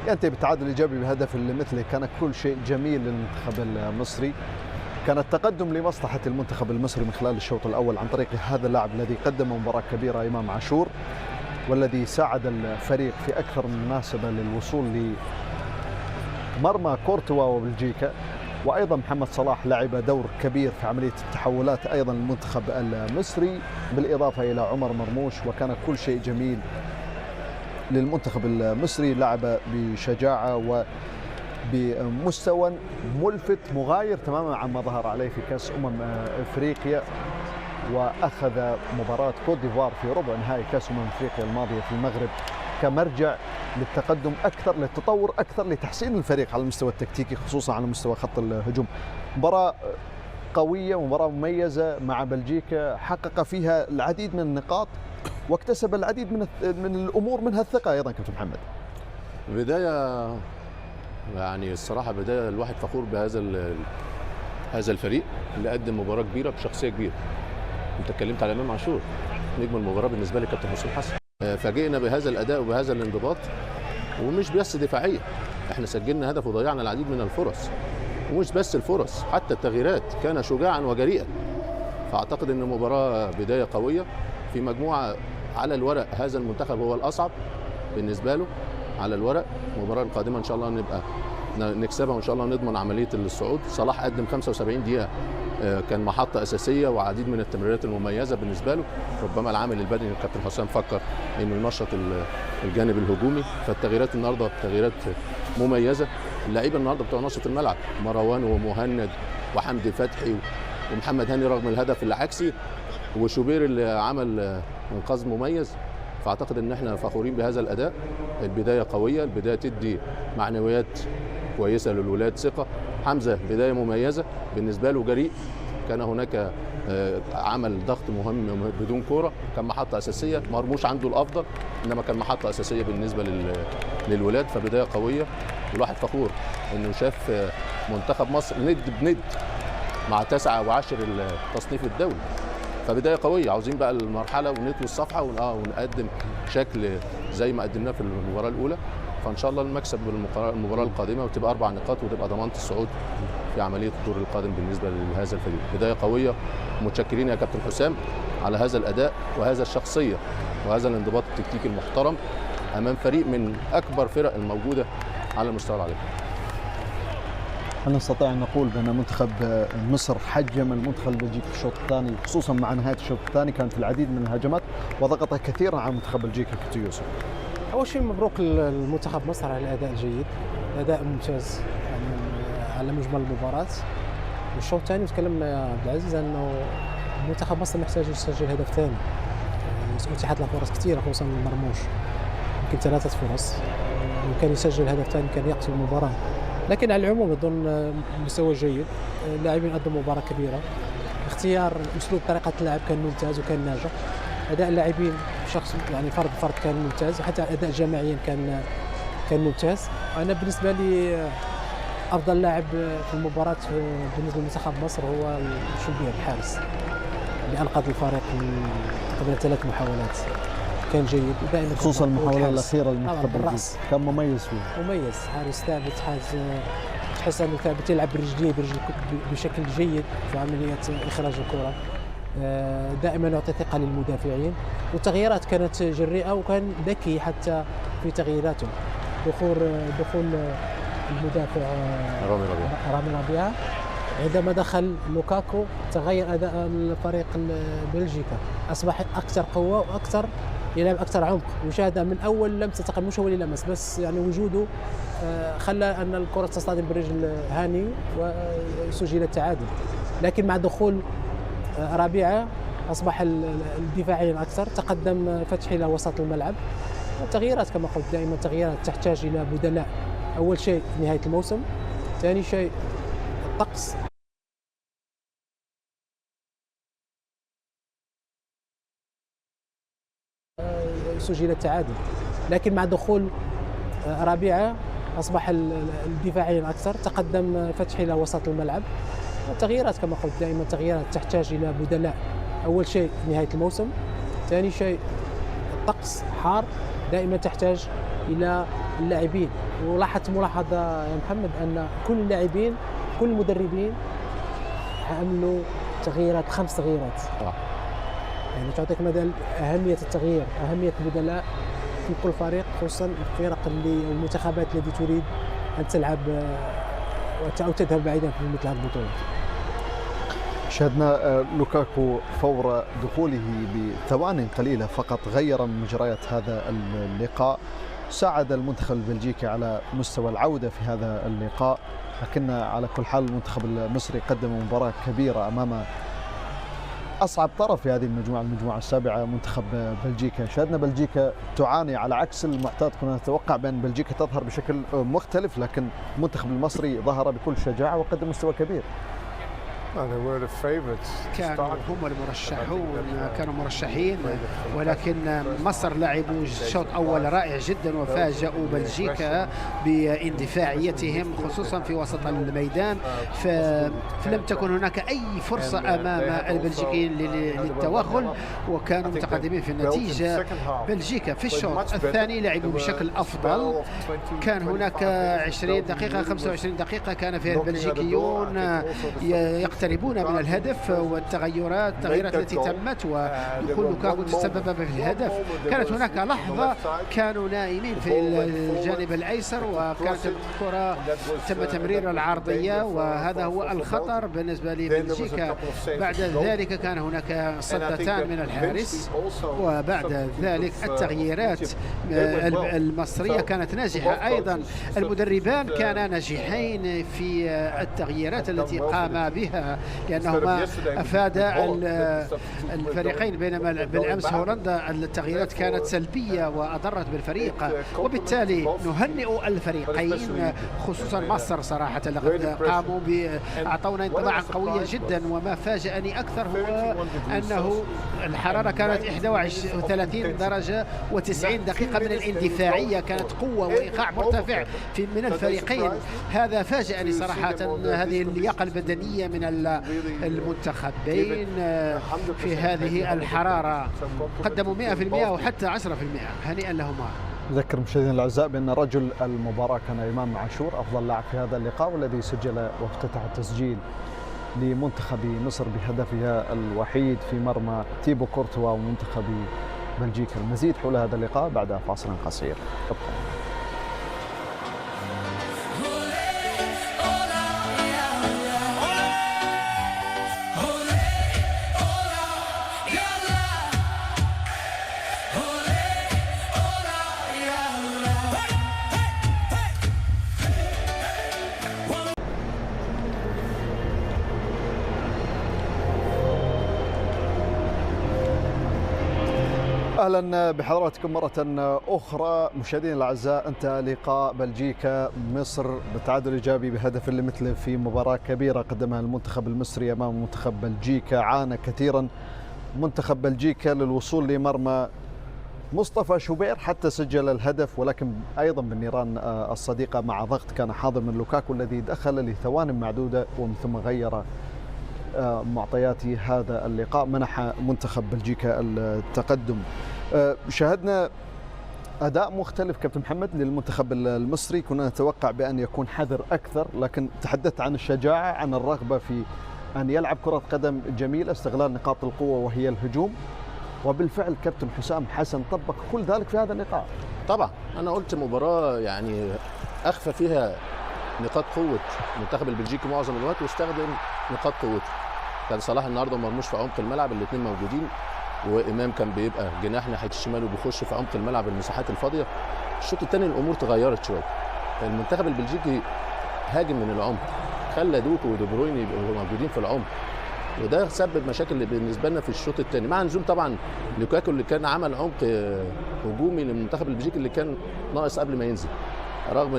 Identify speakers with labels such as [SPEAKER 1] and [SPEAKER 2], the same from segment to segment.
[SPEAKER 1] ينتهي بالتعادل الإيجابي بهدف مثله. كان كل شيء جميل للمنتخب المصري، كان التقدم لمصلحة المنتخب المصري من خلال الشوط الأول عن طريق هذا اللاعب الذي قدم مباراة كبيرة إمام عاشور، والذي ساعد الفريق في أكثر من مناسبة للوصول لمرمى كورتوا وبلجيكا. وأيضا محمد صلاح لعب دور كبير في عملية التحولات أيضا المنتخب المصري، بالإضافة إلى عمر مرموش، وكان كل شيء جميل للمنتخب المصري. لعب بشجاعة وبمستوى ملفت مغاير تماما عما ظهر عليه في كأس أفريقيا، وأخذ مباراة كوت ديفوار في ربع نهائي كأس أفريقيا الماضية في المغرب كمرجع للتقدم أكثر، للتطور أكثر، لتحسين الفريق على المستوى التكتيكي خصوصا على مستوى خط الهجوم. مباراة قوية، مباراة مميزة مع بلجيكا، حقق فيها العديد من النقاط واكتسب العديد من الأمور، منها الثقة أيضا كابتن محمد.
[SPEAKER 2] بداية يعني الصراحة بداية الواحد فخور بهذا هذا الفريق اللي قدم مباراة كبيرة بشخصية كبيرة. انت اتكلمت على امام عاشور نجم المباراة بالنسبة لي كابتن حسام حسن. فاجئنا بهذا الأداء وبهذا الانضباط، ومش بس دفاعية، احنا سجلنا هدف وضيعنا العديد من الفرص، ومش بس الفرص حتى التغييرات كان شجاعا وجريئا. فاعتقد ان المباراة بداية قوية في مجموعة على الورق هذا المنتخب هو الأصعب بالنسبة له على الورق. المباراة القادمة إن شاء الله نبقى نكسبها وإن شاء الله نضمن عملية الصعود. صلاح قدم 75 دقيقة كان محطة أساسية وعديد من التمريرات المميزة بالنسبة له. ربما العامل البدني الكابتن حسام فكر إنه ينشط الجانب الهجومي، فالتغييرات النهارده تغييرات مميزة. اللعيبة النهارده بتوع نص الملعب مروان ومهند وحمدي فتحي ومحمد هاني رغم الهدف العكسي، وشوبير اللي عمل انقاذ مميز. فاعتقد ان احنا فخورين بهذا الاداء. البدايه قويه، البدايه تدي معنويات كويسه للولاد، ثقه. حمزه بدايه مميزه بالنسبه له، جريء. كان هناك عمل ضغط مهم بدون كوره، كان محطه اساسيه. مرموش عنده الافضل انما كان محطه اساسيه بالنسبه للولاد. فبدايه قويه، والواحد فخور انه شاف منتخب مصر ند بند مع 9 و10 التصنيف الدولي. فبدايه قويه، عاوزين بقى المرحله ونطوي الصفحه ونقدم شكل زي ما قدمناه في المباراه الاولى. فان شاء الله المكسب بالمباراه القادمه وتبقى 4 نقاط وتبقى ضمانه الصعود في عمليه الدور القادم بالنسبه لهذا الفريق. بدايه قويه، متشكرين يا كابتن حسام على هذا الاداء وهذا الشخصيه وهذا الانضباط التكتيكي المحترم امام فريق من اكبر فرق الموجوده على المستوى العالمي.
[SPEAKER 1] هل نستطيع أن نقول بأن منتخب مصر حجم المنتخب البلجيكي في الشوط الثاني، خصوصا مع نهاية الشوط الثاني كانت في العديد من الهجمات وضغط كثيرا على منتخب بلجيكا كابتن يوسف؟
[SPEAKER 3] أول شيء مبروك المنتخب مصر على الأداء الجيد، أداء ممتاز يعني على مجمل المباراة. والشوط الثاني تكلمنا يا عبد العزيز أنه منتخب مصر محتاج يسجل هدف ثاني. أتيحت له فرص كثيرة خصوصا مرموش، يمكن 3 فرص، وكان يسجل هدف ثاني كان يقتل المباراة. لكن على العموم اظن مستوى جيد، اللاعبين قدموا مباراه كبيره، اختيار اسلوب طريقه اللعب كان ممتاز وكان ناجح، اداء اللاعبين شخص يعني فرد كان ممتاز، حتى اداء جماعيا كان ممتاز. انا بالنسبه لي افضل لاعب في المباراه بالنسبه لمنتخب مصر هو شوبير الحارس اللي انقذ الفريق من قبل 3 محاولات، كان جيد دائما
[SPEAKER 1] خصوصا المحاولة الأخيرة للمنتخب البلجيكي كان مميز فيها،
[SPEAKER 3] مميز. حارس ثابت، حارس تحس انه ثابت، يلعب برجليه بشكل جيد في عملية إخراج الكرة، دائما يعطي ثقة للمدافعين. والتغييرات كانت جريئة وكان ذكي حتى في تغييراته. دخول المدافع رامي ربيعة، عندما دخل لوكاكو تغير أداء الفريق بلجيكا، أصبح أكثر قوة وأكثر يلعب أكثر عمق. مشاهدة من أول لمسة تقريبا، مش هو اللي لمس بس يعني وجوده خلى أن الكرة تصطدم برجل هاني وسجل التعادل. لكن مع دخول ربيعة أصبح الدفاعيا أكثر، تقدم فتحي إلى وسط الملعب. التغييرات كما قلت دائما تغييرات تحتاج إلى بدلاء. أول شيء نهاية الموسم، ثاني شيء الطقس. سجل التعادل. لكن مع دخول ربيعة أصبح الدفاعيا أكثر، تقدم فتحي إلى وسط الملعب. التغييرات كما قلت دائما تغييرات تحتاج إلى بدلاء. أول شيء نهاية الموسم، ثاني شيء الطقس حار، دائما تحتاج الى اللاعبين. ولاحظت ملاحظه يا محمد ان كل اللاعبين كل المدربين عملوا تغييرات 5 تغييرات. يعني تعطيك مثال اهميه التغيير، اهميه البدلاء في كل فريق، خصوصا الفرق اللي المنتخبات التي تريد ان تلعب او تذهب بعيدا في مثل هذه البطولات.
[SPEAKER 1] شاهدنا لوكاكو فور دخوله بثوان قليلة فقط غير من مجريات هذا اللقاء، ساعد المنتخب البلجيكي على مستوى العودة في هذا اللقاء، لكن على كل حال المنتخب المصري قدم مباراة كبيرة أمام أصعب طرف في هذه المجموعة السابعة منتخب بلجيكا. شاهدنا بلجيكا تعاني على عكس المعتاد، كنا نتوقع بأن بلجيكا تظهر بشكل مختلف، لكن المنتخب المصري ظهر بكل شجاعة وقدم مستوى كبير.
[SPEAKER 4] كانوا هم المرشحون، كانوا مرشحين، ولكن مصر لعبوا شوط أول رائع جدا وفاجأوا بلجيكا باندفاعيتهم خصوصا في وسط الميدان، فلم تكن هناك أي فرصة أمام البلجيكيين للتوغل وكانوا متقدمين في النتيجة. بلجيكا في الشوط الثاني لعبوا بشكل أفضل، كان هناك 20 دقيقة 25 دقيقة كان فيها البلجيكيون يقتربون من الهدف، والتغيرات التي تمت ودخول لوكاكو تسبب في الهدف. كانت هناك لحظة كانوا نائمين في الجانب الأيسر وكانت الكرة تم تمرير العرضية، وهذا هو الخطر بالنسبة لبلجيكا. بعد ذلك كان هناك صدتان من الحارس، وبعد ذلك التغييرات المصرية كانت ناجحة أيضا. المدربان كانا ناجحين في التغييرات التي قام بها لأنهما أفادا الفريقين، بينما بالأمس هولندا التغييرات كانت سلبية وأضرت بالفريق، وبالتالي نهنئ الفريقين خصوصا مصر صراحة لقد قاموا أعطونا انطباعا قويا جدا. وما فاجأني أكثر هو أنه الحرارة كانت 31 درجة و90 دقيقة من الاندفاعية، كانت قوة وإيقاع مرتفع من الفريقين. هذا فاجأني صراحة، هذه اللياقة البدنية من المنتخبين في هذه الحرارة، قدموا 100% وحتى 10%، هنيئا لهما.
[SPEAKER 1] أذكر مشاهدينا الأعزاء بأن رجل المباراة كان إمام عاشور أفضل لاعب في هذا اللقاء، والذي سجل وافتتح التسجيل لمنتخب مصر بهدفها الوحيد في مرمى تيبو كورتوا ومنتخب بلجيكا. المزيد حول هذا اللقاء بعد فاصل قصير. أهلا بحضراتكم مرة أخرى مشاهدينا الأعزاء. انتهى لقاء بلجيكا مصر بالتعادل الإيجابي بهدف لمثله في مباراة كبيرة قدمها المنتخب المصري أمام منتخب بلجيكا. عانى كثيرا منتخب بلجيكا للوصول لمرمى مصطفى شوبير حتى سجل الهدف، ولكن أيضا بالنيران الصديقة مع ضغط كان حاضر من لوكاكو الذي دخل لثوان معدودة ومن ثم غير معطيات هذا اللقاء، منح منتخب بلجيكا التقدم. شاهدنا أداء مختلف كابتن محمد للمنتخب المصري، كنا نتوقع بأن يكون حذر أكثر، لكن تحدثت عن الشجاعة، عن الرغبة في أن يلعب كرة قدم جميلة، استغلال نقاط القوة وهي الهجوم، وبالفعل كابتن حسام حسن طبق كل ذلك في هذا اللقاء.
[SPEAKER 2] طبعا أنا قلت مباراة يعني أخفى فيها نقاط قوة المنتخب البلجيكي معظم الوقت واستخدم نقاط قوته. كان صلاح النهارده مرموش في عمق الملعب، الاثنين موجودين، وامام كان بيبقى جناح ناحيه الشمال وبيخش في عمق الملعب المساحات الفاضيه. الشوط الثاني الامور تغيرت شويه، المنتخب البلجيكي هاجم من العمق، خلى دوكو ودي بروين يبقوا موجودين في العمق، وده سبب مشاكل بالنسبه لنا في الشوط الثاني، مع نزول طبعا لوكاكو اللي كان عمل عمق هجومي للمنتخب البلجيكي اللي كان ناقص قبل ما ينزل، رغم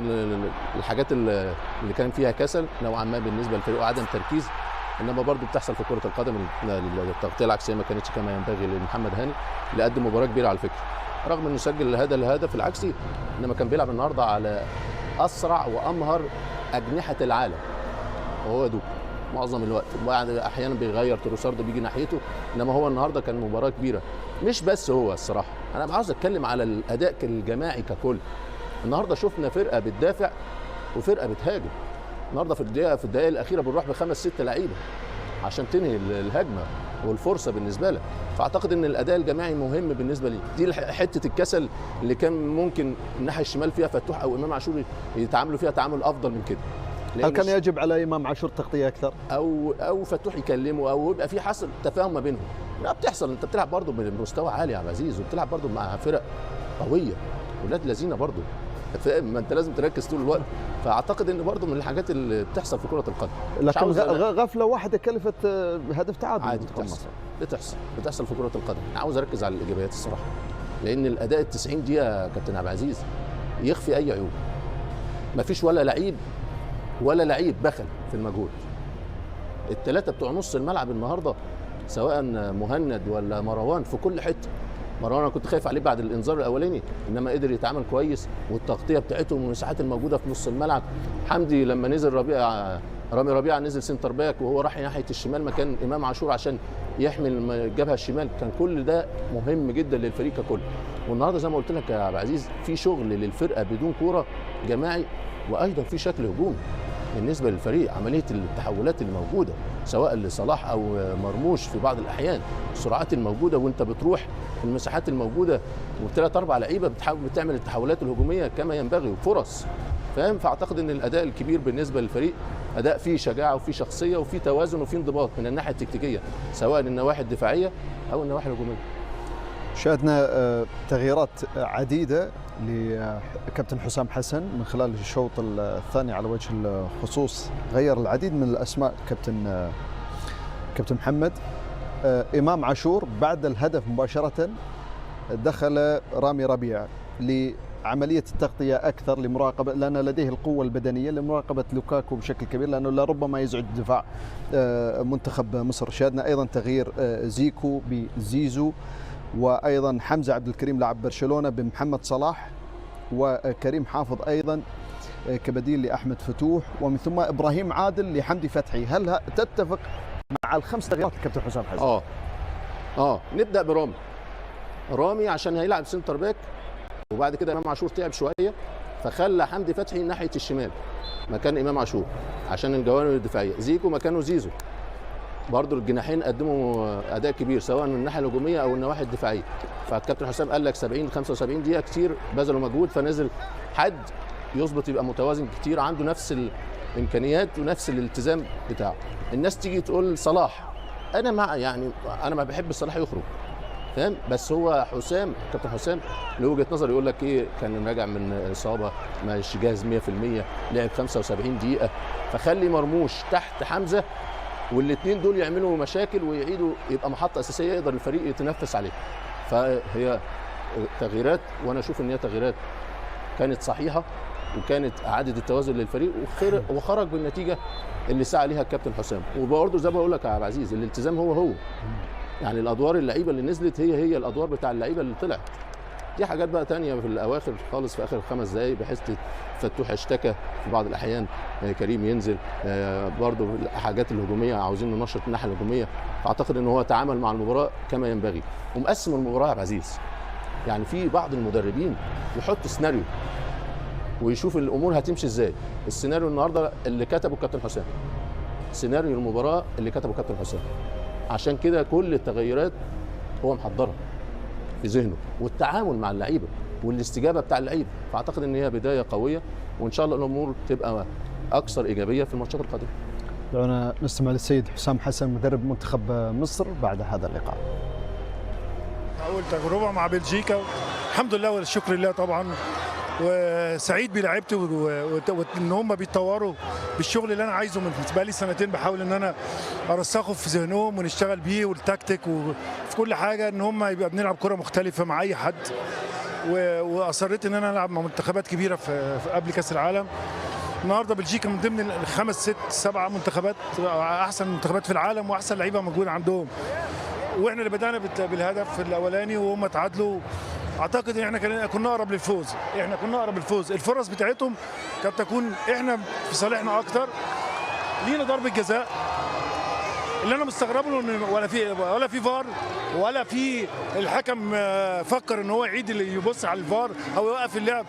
[SPEAKER 2] الحاجات اللي كان فيها كسل نوعا ما بالنسبه للفريق وعدم تركيز، انما برضه بتحصل في كره القدم. التغطيه العكسيه ما كانتش كما ينبغي لمحمد هاني اللي قدم مباراه كبيره على فكره، رغم انه سجل هذا الهدف العكسي، انما كان بيلعب النهارده على اسرع وامهر اجنحه العالم وهو دوك معظم الوقت، وبعد احيانا بيغير تروسارد بيجي ناحيته، انما هو النهارده كان مباراه كبيره. مش بس هو الصراحه، انا عاوز اتكلم على الاداء الجماعي ككل. النهارده شفنا فرقه بتدافع وفرقه بتهاجم. النهارده في الدقائق الاخيره بنروح ب5 6 لعيبه عشان تنهي الهجمه والفرصه بالنسبه لك. فاعتقد ان الاداء الجماعي مهم بالنسبه لي. دي حته الكسل اللي كان ممكن الناحيه الشمال فيها فتوح او امام عاشور يتعاملوا فيها تعامل افضل من كده.
[SPEAKER 1] هل كان يجب على امام عاشور تغطيه اكثر؟
[SPEAKER 2] او فتوح يكلمه او يبقى في حصل تفاهم ما بينهم. لا بتحصل، انت بتلعب برضه بمستوى عالي يا عبد العزيز، وبتلعب برضه مع فرق قويه ولاد لذينه برضه، فاهم؟ ما انت لازم تركز طول الوقت. فاعتقد ان برضه من الحاجات اللي بتحصل في كره القدم.
[SPEAKER 1] لكن غفله واحده كلفت هدف تعادل.
[SPEAKER 2] عادي بتحصل في كره القدم. انا عاوز اركز على الايجابيات الصراحه، لان الاداء ال90 دقيقه يا كابتن عبد العزيز يخفي اي عيوب. ما فيش ولا لعيب بخل في المجهود. الثلاثه بتوع نص الملعب النهارده سواء مهند ولا مروان في كل حته. مروان انا كنت خايف عليه بعد الانذار الاولاني، انما قدر يتعامل كويس، والتغطيه بتاعتهم والمساحات الموجوده في نص الملعب. حمدي لما نزل رامي ربيعه نزل سنتر باك وهو راح ناحيه الشمال مكان امام عاشور عشان يحمي الجبهه الشمال، كان كل ده مهم جدا للفريق ككل. والنهارده زي ما قلت لك يا عبد العزيز في شغل للفرقه بدون كوره جماعي، وايضا في شكل هجومي بالنسبه للفريق. عمليه التحولات الموجوده سواء لصلاح او مرموش في بعض الاحيان، السرعات الموجوده وانت بتروح المساحات الموجوده وبثلاث اربع لعيبه بتعمل التحولات الهجوميه كما ينبغي وفرص، فاهم؟ فاعتقد ان الاداء الكبير بالنسبه للفريق اداء فيه شجاعه وفيه شخصيه وفيه توازن وفيه انضباط من الناحيه التكتيكيه سواء النواحي الدفاعيه او النواحي الهجوميه.
[SPEAKER 1] شاهدنا تغييرات عديده لكابتن حسام حسن من خلال الشوط الثاني على وجه الخصوص. غير العديد من الاسماء كابتن محمد. امام عاشور بعد الهدف مباشره دخل رامي ربيع لعمليه التغطيه اكثر لمراقبه، لان لديه القوه البدنيه لمراقبه لوكاكو بشكل كبير، لانه لربما يزعج دفاع منتخب مصر. شاهدنا ايضا تغيير زيكو بزيزو، وايضا حمزه عبد الكريم لاعب برشلونه بمحمد صلاح، وكريم حافظ ايضا كبديل لاحمد فتوح، ومن ثم ابراهيم عادل لحمدي فتحي. هل تتفق مع الخمس تغييرات كابتن حسام حسن؟
[SPEAKER 2] نبدا رامي عشان هيلعب سنتر باك، وبعد كده امام عاشور تعب شويه فخلى حمدي فتحي ناحيه الشمال مكان امام عاشور عشان الجوانب الدفاعيه. زيكو مكانه زيزو، برضه الجناحين قدموا اداء كبير سواء من الناحيه الهجوميه او النواحي الدفاعيه. فالكابتن حسام قال لك 70 75 دقيقه كتير بذلوا مجهود، فنزل حد يظبط يبقى متوازن كتير عنده نفس الامكانيات ونفس الالتزام بتاعه. الناس تيجي تقول صلاح، انا انا ما بحب صلاح يخرج، فاهم؟ بس هو كابتن حسام له وجهه نظر يقول لك ايه، كان راجع من اصابه مش جاهز 100%، لعب 75 دقيقه، فخلي مرموش تحت حمزه والاثنين دول يعملوا مشاكل ويعيدوا يبقى محطه اساسيه يقدر الفريق يتنفس عليها. فهي تغييرات، وانا اشوف ان هي تغييرات كانت صحيحه وكانت اعاده التوازن للفريق وخرج بالنتيجه اللي سعى ليها الكابتن حسام. وبرضه زي ما بقول لك يا عبد العزيز الالتزام هو يعني الادوار اللعيبه اللي نزلت هي الادوار بتاع اللعيبه اللي طلعت. دي حاجات بقى تانية في الاواخر خالص في اخر 5 دقائق، بحيث فتوح اشتكى في بعض الاحيان، كريم ينزل، برضه الحاجات الهجوميه عاوزين ننشط الناحيه الهجوميه. فاعتقد ان هو تعامل مع المباراه كما ينبغي ومقسم المباراه يا عبد العزيز. يعني في بعض المدربين يحط سيناريو ويشوف الامور هتمشي ازاي. السيناريو النهارده اللي كتبه الكابتن حسام، سيناريو المباراه اللي كتبه الكابتن حسام، عشان كده كل التغيرات هو محضرها في ذهنه، والتعامل مع اللعيبه والاستجابه بتاع اللعيبه. فاعتقد ان هي بدايه قويه، وان شاء الله الامور تبقى اكثر ايجابيه في الماتشات القادمه.
[SPEAKER 1] دعونا نستمع للسيد حسام حسن مدرب منتخب مصر بعد هذا اللقاء.
[SPEAKER 5] اول تجربه مع بلجيكا، الحمد لله والشكر لله طبعا، وسعيد بلعيبتي وان هم بيتطوروا بالشغل اللي انا عايزه من بقالي سنتين، بحاول ان انا ارسخه في ذهنهم ونشتغل بيه والتكتيك وفي كل حاجه، ان هم يبقى بنلعب كره مختلفه مع اي حد. واصريت ان انا العب مع منتخبات كبيره في قبل كاس العالم. النهارده بلجيكا من ضمن ال5 6 7 منتخبات احسن منتخبات في العالم واحسن لعيبه موجوده عندهم، واحنا اللي بدانا بالهدف الاولاني وهم تعادلوا. اعتقد ان احنا كنا اقرب للفوز، الفرص بتاعتهم قد تكون احنا في صالحنا اكتر. لينا ضربه جزاء اللي انا مستغرب له ان ولا في فار ولا في الحكم فكر ان هو يعيد اللي يبص على الفار او يوقف اللعب.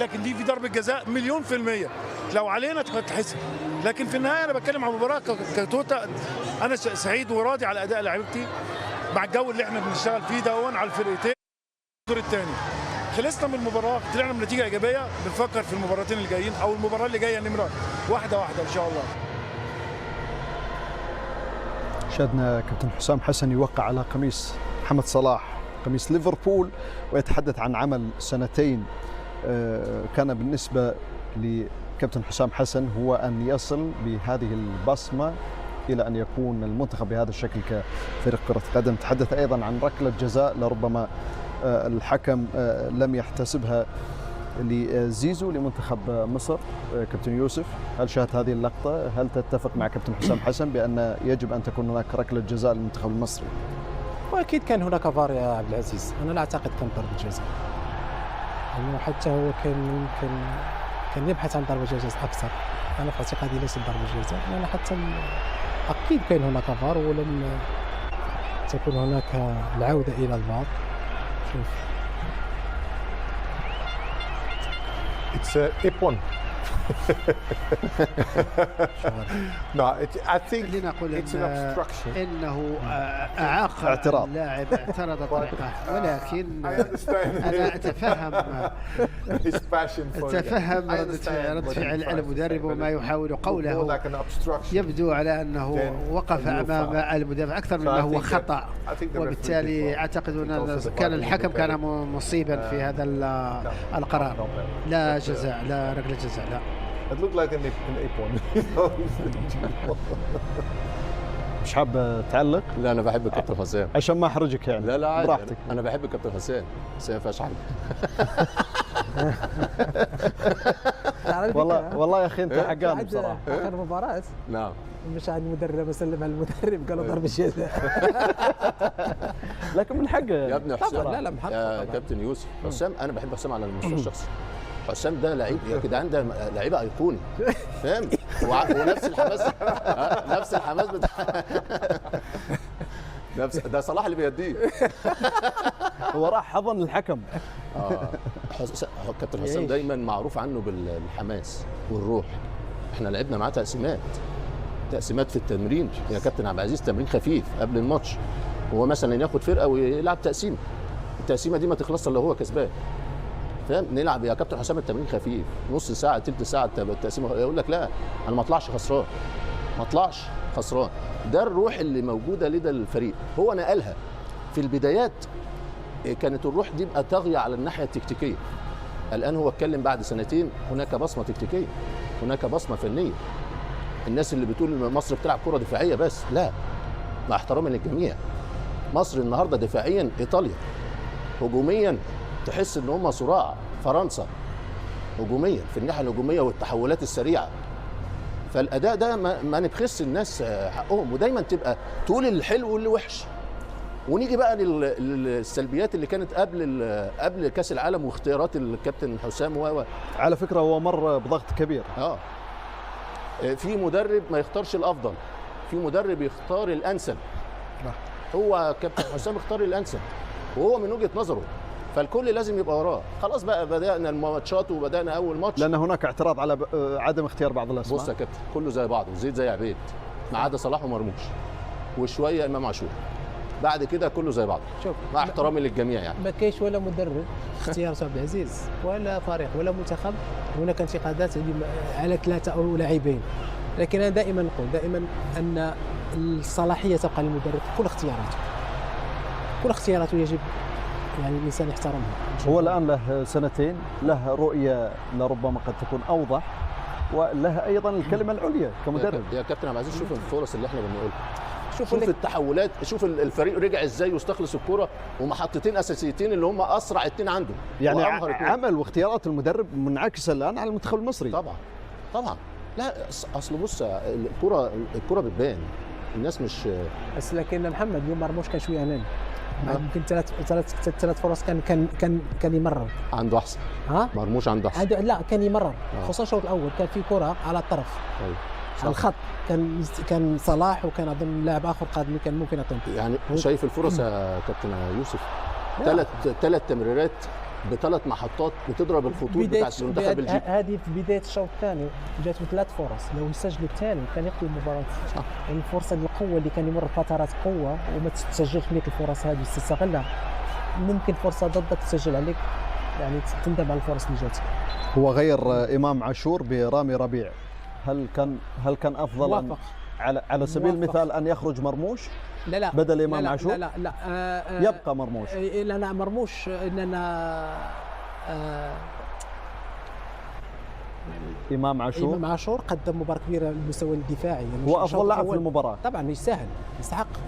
[SPEAKER 5] لكن دي في ضربه جزاء مليون في الميه، لو علينا تتحسب. لكن في النهايه انا بتكلم عن المباراه كتوتا. انا سعيد وراضي على اداء لاعيبتي مع الجو اللي احنا بنشتغل فيه ده على الفرقتين. الدور الثاني خلصنا من المباراه، طلعنا بنتيجه ايجابيه، بنفكر في المباراتين اللي جايين او المباراه اللي جايه نمره واحده ان شاء الله.
[SPEAKER 1] شاهدنا كابتن حسام حسن يوقع على قميص محمد صلاح، قميص ليفربول، ويتحدث عن عمل سنتين كان بالنسبة لكابتن حسام حسن هو أن يصل بهذه البصمة إلى أن يكون المنتخب بهذا الشكل كفريق كرة قدم. تحدث أيضا عن ركلة جزاء لربما الحكم لم يحتسبها لزيزو لمنتخب مصر. كابتن يوسف، هل شاهدت هذه اللقطة؟ هل تتفق مع كابتن حسام حسن بأن يجب أن تكون هناك ركلة جزاء للمنتخب المصري؟
[SPEAKER 3] واكيد كان هناك فار يا عبد العزيز، انا لا اعتقد كان ضربه جزاء، لانه حتى هو كان يبحث عن ضربه جزاء اكثر. انا في اعتقادي ليست ضربه جزاء، لان حتى اكيد كان هناك فار ولم تكن هناك العوده الى الفار. شوف
[SPEAKER 6] It's Ipon. No, I think
[SPEAKER 4] خلينا نقول
[SPEAKER 6] it's an obstruction.
[SPEAKER 4] انه اعاق
[SPEAKER 1] اعتراض.
[SPEAKER 4] اللاعب، اعترض طريقه، ولكن
[SPEAKER 6] I understand.
[SPEAKER 4] انا اتفهم
[SPEAKER 6] His passion for it.
[SPEAKER 4] اتفهم
[SPEAKER 6] I
[SPEAKER 4] رد
[SPEAKER 6] understand what he
[SPEAKER 4] فعل
[SPEAKER 6] tries to
[SPEAKER 4] المدرب
[SPEAKER 6] say,
[SPEAKER 4] وما
[SPEAKER 6] but
[SPEAKER 4] يحاول
[SPEAKER 6] it looked
[SPEAKER 4] قوله.
[SPEAKER 6] like an obstruction.
[SPEAKER 4] يبدو على انه
[SPEAKER 6] Then
[SPEAKER 4] وقف
[SPEAKER 6] a new
[SPEAKER 4] امام
[SPEAKER 6] foul.
[SPEAKER 4] المدافع اكثر
[SPEAKER 6] So
[SPEAKER 4] مما
[SPEAKER 6] I
[SPEAKER 4] هو
[SPEAKER 6] think
[SPEAKER 4] خطا،
[SPEAKER 6] I think the referee
[SPEAKER 4] وبالتالي
[SPEAKER 6] did well.
[SPEAKER 4] اعتقد
[SPEAKER 6] I think
[SPEAKER 4] ان
[SPEAKER 6] also the
[SPEAKER 4] كان
[SPEAKER 6] VAR
[SPEAKER 4] الحكم
[SPEAKER 6] did
[SPEAKER 4] كان
[SPEAKER 6] better.
[SPEAKER 4] مصيبا في هذا القرار.
[SPEAKER 6] No,
[SPEAKER 4] لا
[SPEAKER 6] But,
[SPEAKER 4] جزاء، لا ركله جزاء، لا.
[SPEAKER 6] It looked like an Ipon.
[SPEAKER 1] مش حاب تعلق
[SPEAKER 2] لا انا بحب الكابتن حسام.
[SPEAKER 1] عشان ما احرجك يعني؟
[SPEAKER 2] لا عادي،
[SPEAKER 1] براحتك.
[SPEAKER 2] انا بحب الكابتن حسام بس ما فيهاش حاجه.
[SPEAKER 1] والله يا اخي انت حقاني بصراحه.
[SPEAKER 3] اخر مباراه
[SPEAKER 2] نعم
[SPEAKER 3] مش عند المدرب، اسلم على المدرب قالوا ضربه جزاء.
[SPEAKER 1] لكن من حقه
[SPEAKER 2] يا ابني حسام.
[SPEAKER 3] لا من حقه
[SPEAKER 2] يا
[SPEAKER 3] طبعاً.
[SPEAKER 2] كابتن يوسف، حسام انا بحب حسام على المستوى الشخصي. حسام ده لعيب يا جدعان، ده لعيبه ايقوني، فاهم؟ ونفس الحماس، نفس الحماس بتاع نفس ده صلاح اللي بيديه.
[SPEAKER 1] هو راح حضن الحكم.
[SPEAKER 2] كابتن حسام دايما معروف عنه بالحماس والروح. احنا لعبنا معاه تقسيمات في التمرين يا كابتن عبد العزيز، تمرين خفيف قبل الماتش. هو مثلا ياخد فرقه ويلعب تقسيمه، التقسيمه دي ما تخلصش الا هو كسبان، فاهم؟ نلعب يا كابتن حسام التمرين خفيف، نص ساعه تلت ساعه التقسيمه، يقول لك لا انا ما اطلعش خسران، ما اطلعش خسران. ده الروح اللي موجوده لدى الفريق، هو نقلها في البدايات. كانت الروح دي بقى طاغيه على الناحيه التكتيكيه. الان هو اتكلم بعد سنتين هناك بصمه تكتيكيه، هناك بصمه فنيه. الناس اللي بتقول مصر بتلعب كره دفاعيه بس، لا، مع احترامي للجميع، مصر النهارده دفاعيا ايطاليا، هجوميا تحس ان هم صراع فرنسا، هجوميا في الناحيه الهجوميه والتحولات السريعه. فالاداء ده ما نبخس الناس حقهم، ودايما تبقى تقول الحلو واللي وحش. ونيجي بقى للسلبيات اللي كانت قبل كاس العالم واختيارات الكابتن حسام.
[SPEAKER 1] على فكره هو مر بضغط كبير.
[SPEAKER 2] في مدرب ما يختارش الافضل، في مدرب يختار الانسب. هو كابتن حسام اختار الانسب، وهو من وجهه نظره، فالكل لازم يبقى وراه. خلاص بقى بدانا الماتشات وبدانا اول ماتش،
[SPEAKER 1] لان هناك اعتراض على عدم اختيار بعض الاسماء.
[SPEAKER 2] بص يا كابتن، كله زي بعضه، زيد زي عبيد، ما عدا صلاح ومرموش وشويه امام عاشور. بعد كده كله زي بعضه،
[SPEAKER 3] شوف
[SPEAKER 2] مع احترامي للجميع يعني.
[SPEAKER 3] ما كاينش ولا مدرب اختيار عبد العزيز ولا فريق ولا منتخب هناك انتقادات على ثلاثه او لاعبين، لكن انا دائما نقول ان الصلاحيه تبقى للمدرب في كل اختياراته يجب يعني الانسان يحترمها.
[SPEAKER 1] هو الان له سنتين، له رؤيه لربما قد تكون اوضح، وله ايضا الكلمه العليا كمدرب.
[SPEAKER 2] يا كابتن عبد العزيز، شوف الفرص اللي احنا بنقولها، شوف التحولات، شوف الفريق رجع ازاي واستخلص الكرة، ومحطتين اساسيتين اللي هم اسرع اتنين عنده،
[SPEAKER 1] يعني عمل واختيارات المدرب منعكسه الان على المنتخب المصري.
[SPEAKER 2] طبعا لا، اصل بص، الكرة بتبان، الناس مش
[SPEAKER 3] بس. لكن محمد اليوم مرموش كان شويه اناني، يمكن ثلاث فرص كان يمرر
[SPEAKER 2] عنده احسن. مرموش عنده احسن.
[SPEAKER 3] لا كان يمرر، خصوصا الشوط الاول كان في كره على الطرف. على الخط كان صلاح، وكان اظن لاعب اخر قادم كان ممكن يعطيه.
[SPEAKER 2] يعني شايف الفرص يا كابتن يوسف، ثلاث تمريرات بثلاث محطات بتضرب الخطوط بتاعت المنتخب بلجيكا.
[SPEAKER 3] هذه في بدايه الشوط الثاني جاتهم 3 فرص، لو نسجلوا الثاني كان يقتل المباراه. يعني الفرصه القوه اللي كان يمر فترات قوه وما تسجلش لك الفرص هذه تستغلها، ممكن فرصه ضدك تسجل عليك، يعني تندم على الفرص اللي جاتك.
[SPEAKER 1] هو غير امام عاشور برامي ربيع، هل كان افضل
[SPEAKER 3] موافق.
[SPEAKER 1] على سبيل المثال ان يخرج مرموش
[SPEAKER 3] لا
[SPEAKER 1] بدل امام عاشور؟
[SPEAKER 3] لا
[SPEAKER 1] يبقى مرموش.
[SPEAKER 3] لا مرموش اننا
[SPEAKER 1] امام عاشور
[SPEAKER 3] قدم مباراه كبيره للمستوى الدفاعي، يعني
[SPEAKER 1] هو افضل لاعب في المباراه
[SPEAKER 3] طبعا، يستاهل،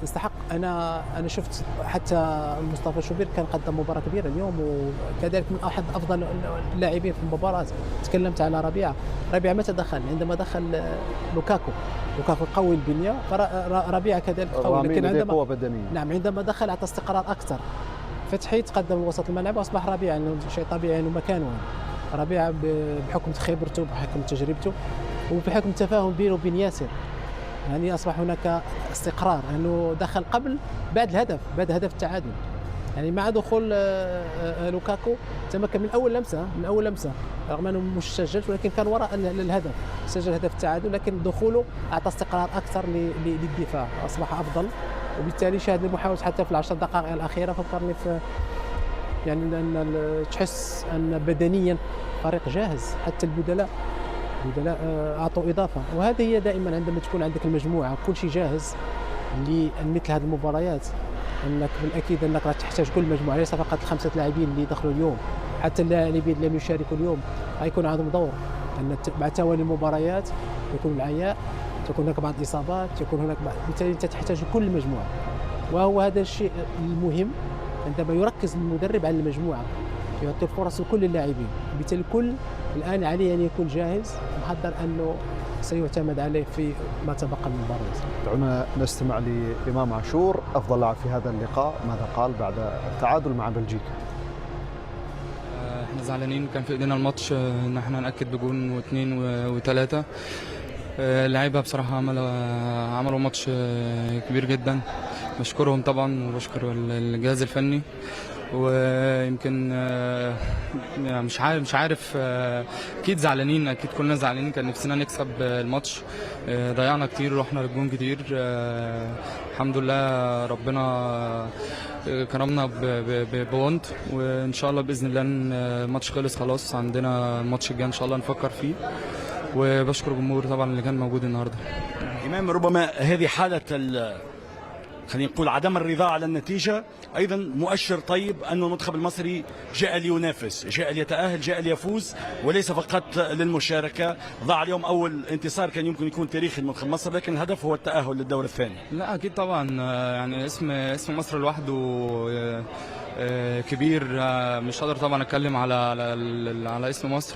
[SPEAKER 3] يستحق. انا شفت حتى مصطفى شوبير كان قدم مباراه كبيره اليوم، وكذلك من احد افضل اللاعبين في المباراه. تكلمت على ربيعه متى دخل؟ عندما دخل لوكاكو قوي البنيه، فربيعه كذلك قوي، لكن عندما
[SPEAKER 1] قوه بدنيه،
[SPEAKER 3] نعم عندما دخل اعطى استقرار اكثر. فتحي تقدم وسط الملعب واصبح ربيعه يعني شيء طبيعي انه مكانه ربيعه بحكم خبرته، بحكم تجربته، وبحكم التفاهم بينه وبين ياسر، يعني اصبح هناك استقرار انه دخل بعد الهدف التعادل. يعني مع دخول لوكاكو تمكن من اول لمسه رغم انه مش سجل، ولكن كان وراء الهدف، سجل هدف التعادل، لكن دخوله اعطى استقرار اكثر للدفاع، اصبح افضل. وبالتالي شاهد المحاولة حتى في العشر دقائق الاخيره فكرني في يعني ان تحس ان بدنيا فريق جاهز، حتى البدلاء اعطوا اضافه. وهذه هي دائما عندما تكون عندك المجموعه كل شيء جاهز لمثل هذه المباريات، انك بالاكيد انك راح تحتاج كل مجموعه، ليس فقط الخمسه لاعبين اللي دخلوا اليوم، حتى اللاعبين اللي لم يشاركوا اليوم غيكون عندهم دور، ان مع توالي المباريات يكون العياء، تكون هناك بعض الاصابات، يكون هناك بالتالي انت تحتاج كل مجموعه. وهو هذا الشيء المهم عندما يركز المدرب على المجموعه، يعطي الفرص لكل اللاعبين، بالتالي الكل الان عليه ان يكون جاهز محضر انه سيعتمد عليه في ما تبقى من المباراه.
[SPEAKER 1] دعونا نستمع لامام عاشور افضل لاعب في هذا اللقاء، ماذا قال بعد التعادل مع بلجيكا؟
[SPEAKER 7] احنا زعلانين، كان في ايدينا الماتش ان احنا ناكد بجون واثنين وثلاثه. اللعيبه بصراحه عملوا ماتش كبير جدا، بشكرهم طبعا وبشكر الجهاز الفني. ويمكن مش عارف اكيد زعلانين، اكيد كلنا زعلانين، كان نفسنا نكسب الماتش، ضيعنا كتير ورحنا للجون كتير. الحمد لله ربنا كرمنا بونت، وان شاء الله باذن الله الماتش خلص خلاص، عندنا الماتش الجاي ان شاء الله نفكر فيه. وبشكر الجمهور طبعا اللي كان موجود النهارده.
[SPEAKER 8] امام ربما هذه حاله خلينا نقول عدم الرضا على النتيجه ايضا مؤشر طيب انه المنتخب المصري جاء لينافس، جاء ليتاهل، جاء ليفوز وليس فقط للمشاركه. ضاع اليوم اول انتصار كان يمكن يكون تاريخي لمنتخب مصر، لكن الهدف هو التاهل للدور الثاني.
[SPEAKER 7] لا اكيد طبعا، يعني اسم مصر لوحده كبير، مش هقدر طبعا اتكلم على اسم مصر.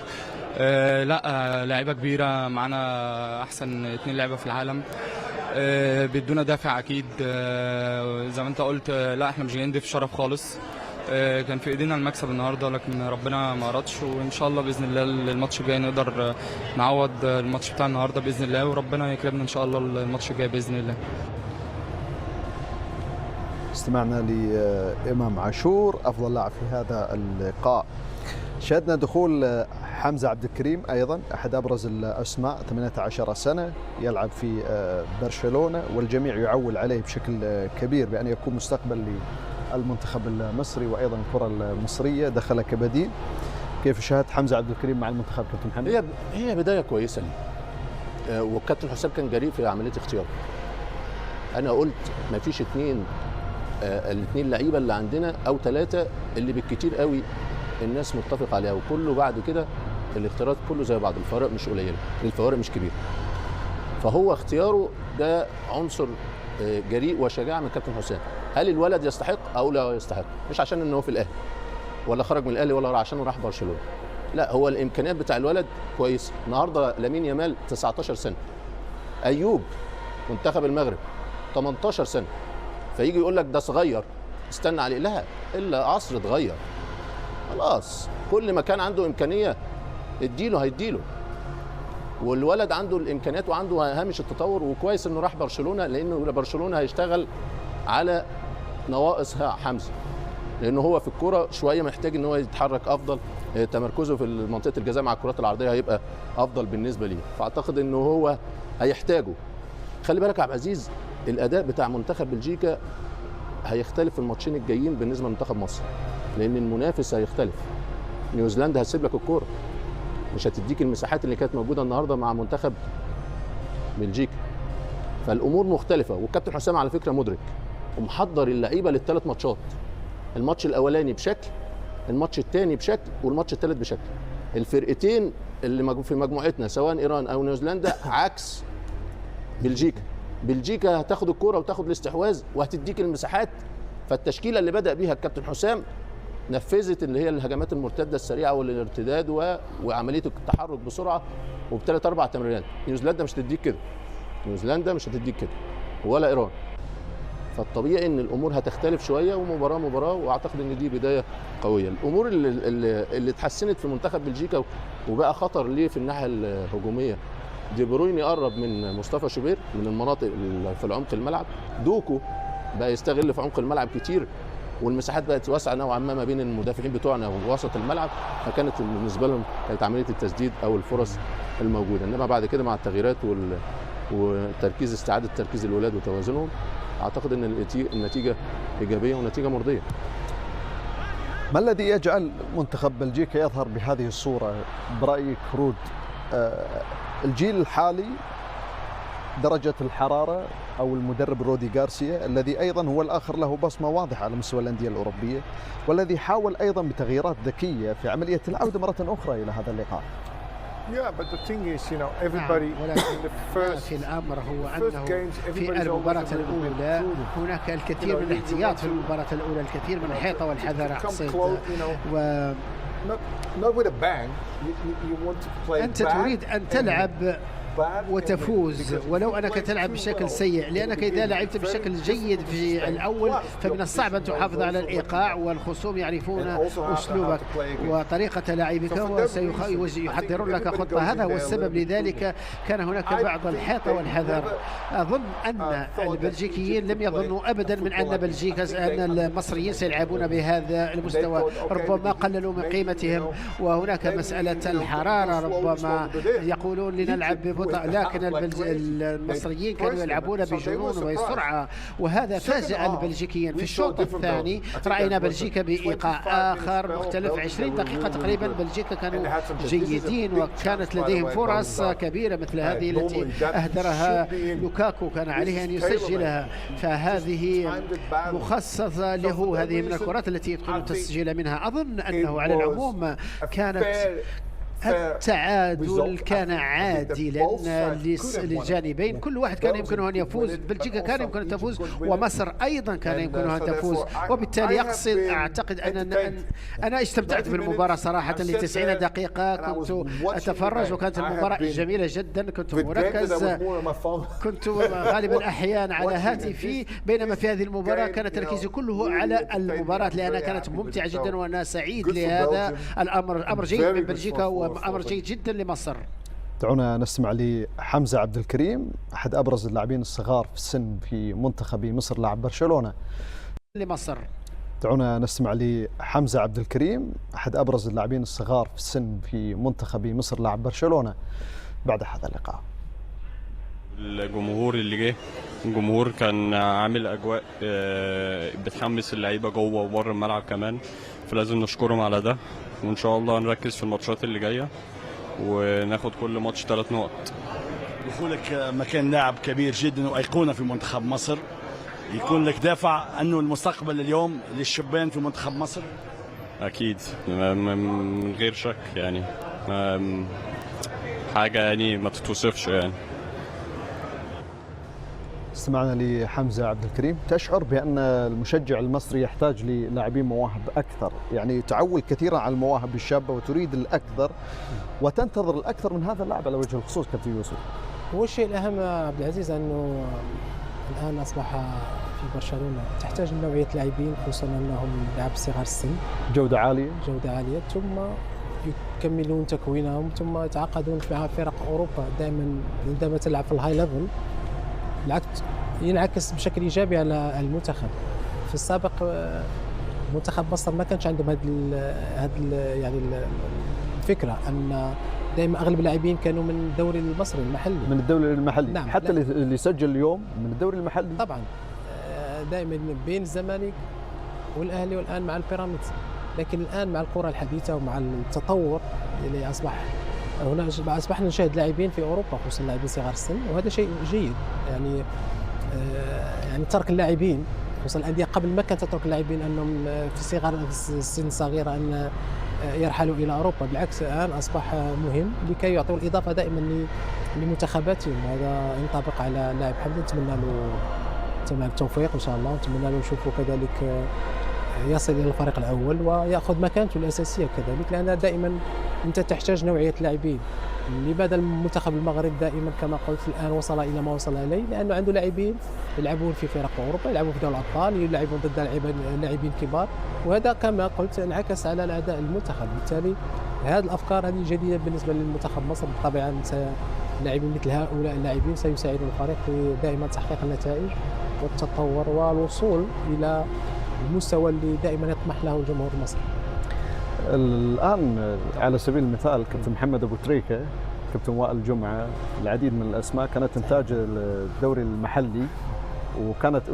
[SPEAKER 7] لا لعيبه كبيره معانا، احسن 2 لعيبه في العالم، بيدونا دافع اكيد. زي ما انت قلت، لا احنا مش جايين في شرف خالص، كان في ايدينا المكسب النهارده لكن ربنا ما اردش، وان شاء الله باذن الله الماتش الجاي نقدر نعوض الماتش بتاع النهارده باذن الله، وربنا يكرمنا ان شاء الله الماتش الجاي باذن الله.
[SPEAKER 1] استمعنا لامام عاشور افضل لاعب في هذا اللقاء. شهدنا دخول حمزة عبد الكريم أيضا أحد أبرز الأسماء، 18 سنة، يلعب في برشلونة والجميع يعول عليه بشكل كبير بأن يكون مستقبل للمنتخب المصري وأيضا الكرة المصرية، دخل كبديل. كيف شاهدت حمزة عبد الكريم مع المنتخب كابتن محمد؟
[SPEAKER 2] هي بداية كويسة لي، والكابتن حسام كان جريء في عملية اختياره. أنا قلت ما فيش الاثنين لعيبة اللي عندنا أو 3 اللي بالكتير قوي الناس متفق عليها، وكله بعد كده الاختيارات كله زي بعض، الفوارق مش قليله، الفوارق مش كبيره. فهو اختياره ده عنصر جريء وشجاعه من كابتن حسام. هل الولد يستحق او لا يستحق؟ مش عشان ان هو في الاهلي ولا خرج من الاهلي ولا عشان راح برشلونه، لا، هو الامكانيات بتاع الولد كويس. النهارده لامين يامال 19 سنه، ايوب منتخب المغرب 18 سنه، فيجي يقول لك ده صغير استنى عليه، لا، الا عصر اتغير خلاص. كل ما كان عنده امكانيه اديله هيديله، والولد عنده الامكانيات وعنده هامش التطور، وكويس انه راح برشلونه، لانه برشلونه هيشتغل على نواقص حمزه. لانه هو في الكوره شويه محتاج ان هو يتحرك افضل، تمركزه في منطقه الجزاء مع الكرات العرضيه هيبقى افضل بالنسبه ليه، فاعتقد انه هو هيحتاجه. خلي بالك يا عبد العزيز، الاداء بتاع منتخب بلجيكا هيختلف في الماتشين الجايين بالنسبه لمنتخب مصر، لان المنافس هيختلف. نيوزيلندا هتسيب لك الكوره، مش هتديك المساحات اللي كانت موجوده النهارده مع منتخب بلجيكا، فالامور مختلفه. والكابتن حسام على فكره مدرك ومحضر اللعيبه للثلاث ماتشات، الماتش الاولاني بشكل، الماتش الثاني بشكل، والماتش الثالث بشكل. الفرقتين اللي في مجموعتنا سواء ايران او نيوزيلندا عكس بلجيكا. بلجيكا هتاخد الكوره وتاخد الاستحواذ وهتديك المساحات، فالتشكيله اللي بدا بيها الكابتن حسام نفذت اللي هي الهجمات المرتده السريعه والارتداد وعمليه التحرك بسرعه وبثلاث اربع تمريرات. نيوزيلندا مش هتديك كده، نيوزيلندا مش هتديك كده ولا ايران، فالطبيعي ان الامور هتختلف شويه ومباراه واعتقد ان دي بدايه قويه. الامور اللي اتحسنت في منتخب بلجيكا وبقى خطر ليه في الناحيه الهجوميه، دي بروين يقرب من مصطفى شوبير من المناطق في العمق الملعب، دوكو بقى يستغل في عمق الملعب كتير، والمساحات بقت واسعه نوعا ما بين المدافعين بتوعنا ووسط الملعب، فكانت بالنسبه لهم كانت عمليه التسديد او الفرص الموجوده. انما بعد كده مع التغييرات والتركيز، استعاده تركيز الولاد وتوازنهم، اعتقد ان النتيجه ايجابيه ونتيجه مرضيه.
[SPEAKER 1] ما الذي يجعل منتخب بلجيكا يظهر بهذه الصوره برايك رود؟ الجيل الحالي، درجة الحرارة أو المدرب رودي غارسيا الذي أيضا هو الآخر له بصمة واضحة على مستوى الأندية الأوروبية، والذي حاول أيضا بتغييرات ذكية في عملية العودة مرة أخرى إلى هذا اللقاء.
[SPEAKER 6] Yeah, but the thing is, you know, everybody in the first
[SPEAKER 4] في الأمر هو أنه في المباراة الأولى هناك الكثير من الاحتياط في المباراة الأولى، الكثير من الحيطة والحذر أقصد، و
[SPEAKER 6] not with a bang. You want to play.
[SPEAKER 4] أنت تريد أن تلعب وتفوز ولو أنك تلعب بشكل سيء، لأنك إذا لعبت بشكل جيد في الأول فمن الصعب أن تحافظ على الإيقاع، والخصوم يعرفون أسلوبك وطريقة لعبك وسيحضرون لك خطة. هذا هو السبب، لذلك كان هناك بعض الحيطة والحذر. أظن أن البلجيكيين لم يظنوا أبدا من أن بلجيكا أن المصريين سيلعبون بهذا المستوى، ربما قللوا من قيمتهم، وهناك مسألة الحرارة، ربما يقولون لنلعب ببطء، لكن المصريين كانوا يلعبون بجنون وبسرعة، وهذا فاجأ البلجيكيين. في الشوط الثاني رأينا بلجيكا بإيقاع آخر مختلف، 20 دقيقة تقريبا بلجيكا كانوا جيدين، وكانت لديهم فرص كبيرة مثل هذه التي أهدرها لوكاكو، كان عليه أن يسجلها، فهذه مخصصة له، هذه من الكرات التي يدخل التسجيل منها. أظن أنه على العموم كانت التعادل كان عادلا للجانبين، كل واحد كان يمكنه أن يفوز، بلجيكا كان يمكنه أن تفوز ومصر أيضا كان يمكنها أن تفوز، وبالتالي أقصد أعتقد أن أنا استمتعت بالمباراة صراحة ل90 دقيقة، كنت أتفرج وكانت المباراة جميلة جدا، كنت مركز، كنت غالبا أحيانا على هاتفي، بينما في هذه المباراة كان تركيزي كله على المباراة لأنها كانت ممتعة جدا، وأنا سعيد لهذا الأمر. أمر جيد من بلجيكا وأمر جيد جدا لمصر.
[SPEAKER 1] دعونا نستمع لحمزة عبد الكريم، أحد أبرز اللاعبين الصغار في السن في منتخب مصر، لاعب برشلونة
[SPEAKER 4] لمصر.
[SPEAKER 1] دعونا نستمع لحمزة عبد الكريم، أحد أبرز اللاعبين الصغار في السن في منتخب مصر، لاعب برشلونة، بعد هذا اللقاء.
[SPEAKER 9] الجمهور اللي جه، الجمهور كان عامل أجواء بتحمس اللعيبة جوه وبره الملعب كمان، فلازم نشكرهم على ده، وإن شاء الله نركز في الماتشات اللي جاية وناخد كل ماتش 3 نقط.
[SPEAKER 8] دخولك مكان لاعب كبير جدا وأيقونة في منتخب مصر يكون لك دافع أنه المستقبل اليوم للشبان في منتخب مصر؟
[SPEAKER 9] أكيد من غير شك، يعني حاجة يعني ما تتوصفش. يعني
[SPEAKER 1] استمعنا لحمزة عبد الكريم. تشعر بأن المشجع المصري يحتاج للاعبين مواهب أكثر، يعني تعول كثيرا على المواهب الشابة وتريد الأكثر وتنتظر الأكثر من هذا اللاعب على وجه الخصوص كابتن يوسف؟
[SPEAKER 3] هو الشيء الأهم عبد العزيز أنه الآن أصبح في برشلونة تحتاج نوعية لاعبين، خصوصا أنهم لاعب صغار السن،
[SPEAKER 1] جودة عالية، ثم
[SPEAKER 3] يكملون تكوينهم ثم يتعاقدون مع فرق أوروبا. دائما عندما تلعب في الهاي ليفل ينعكس بشكل إيجابي على المنتخب. في السابق منتخب مصر ما كانش عندهم يعني الفكره ان دائما اغلب اللاعبين كانوا من الدوري المصري المحلي،
[SPEAKER 1] من الدوري المحلي.
[SPEAKER 3] نعم.
[SPEAKER 1] حتى اللي سجل اليوم من الدوري المحلي
[SPEAKER 3] طبعا. دائما بين الزمالك والاهلي والان مع البيراميدز، لكن الان مع الكره الحديثه ومع التطور اللي اصبحنا نشاهد لاعبين في اوروبا خصوصا لاعبين صغار السن، وهذا شيء جيد. يعني ترك اللاعبين خصوصا الانديه قبل ما كانت تترك اللاعبين انهم في السن صغيره ان يرحلوا الى اوروبا، بالعكس الان اصبح مهم لكي يعطوا الاضافه دائما لمنتخباتهم. وهذا ينطبق على اللاعب حمدي، نتمنى له تمام التوفيق ان شاء الله، نتمنى له نشوفه كذلك يصل الى الفريق الاول وياخذ مكانته الاساسيه كذلك، لان دائما انت تحتاج نوعيه لاعبين. لماذا المنتخب المغرب دائما كما قلت الان وصل الى ما وصل اليه؟ لانه عنده لاعبين يلعبون في فرق اوروبا، يلعبون في دوري الابطال، يلعبون ضد لاعبين كبار، وهذا كما قلت انعكس على الاداء المنتخب. بالتالي هذه الافكار هذه جديده بالنسبه للمنتخب مصر، بالطبع لاعبين مثل هؤلاء اللاعبين سيساعدون الفريق في دائما تحقيق النتائج والتطور والوصول الى المستوى اللي دائما يطمح له الجمهور المصري.
[SPEAKER 1] الآن على سبيل المثال كابتن محمد أبو تريكة، كابتن وائل جمعة، العديد من الأسماء كانت إنتاج الدوري المحلي، وكانت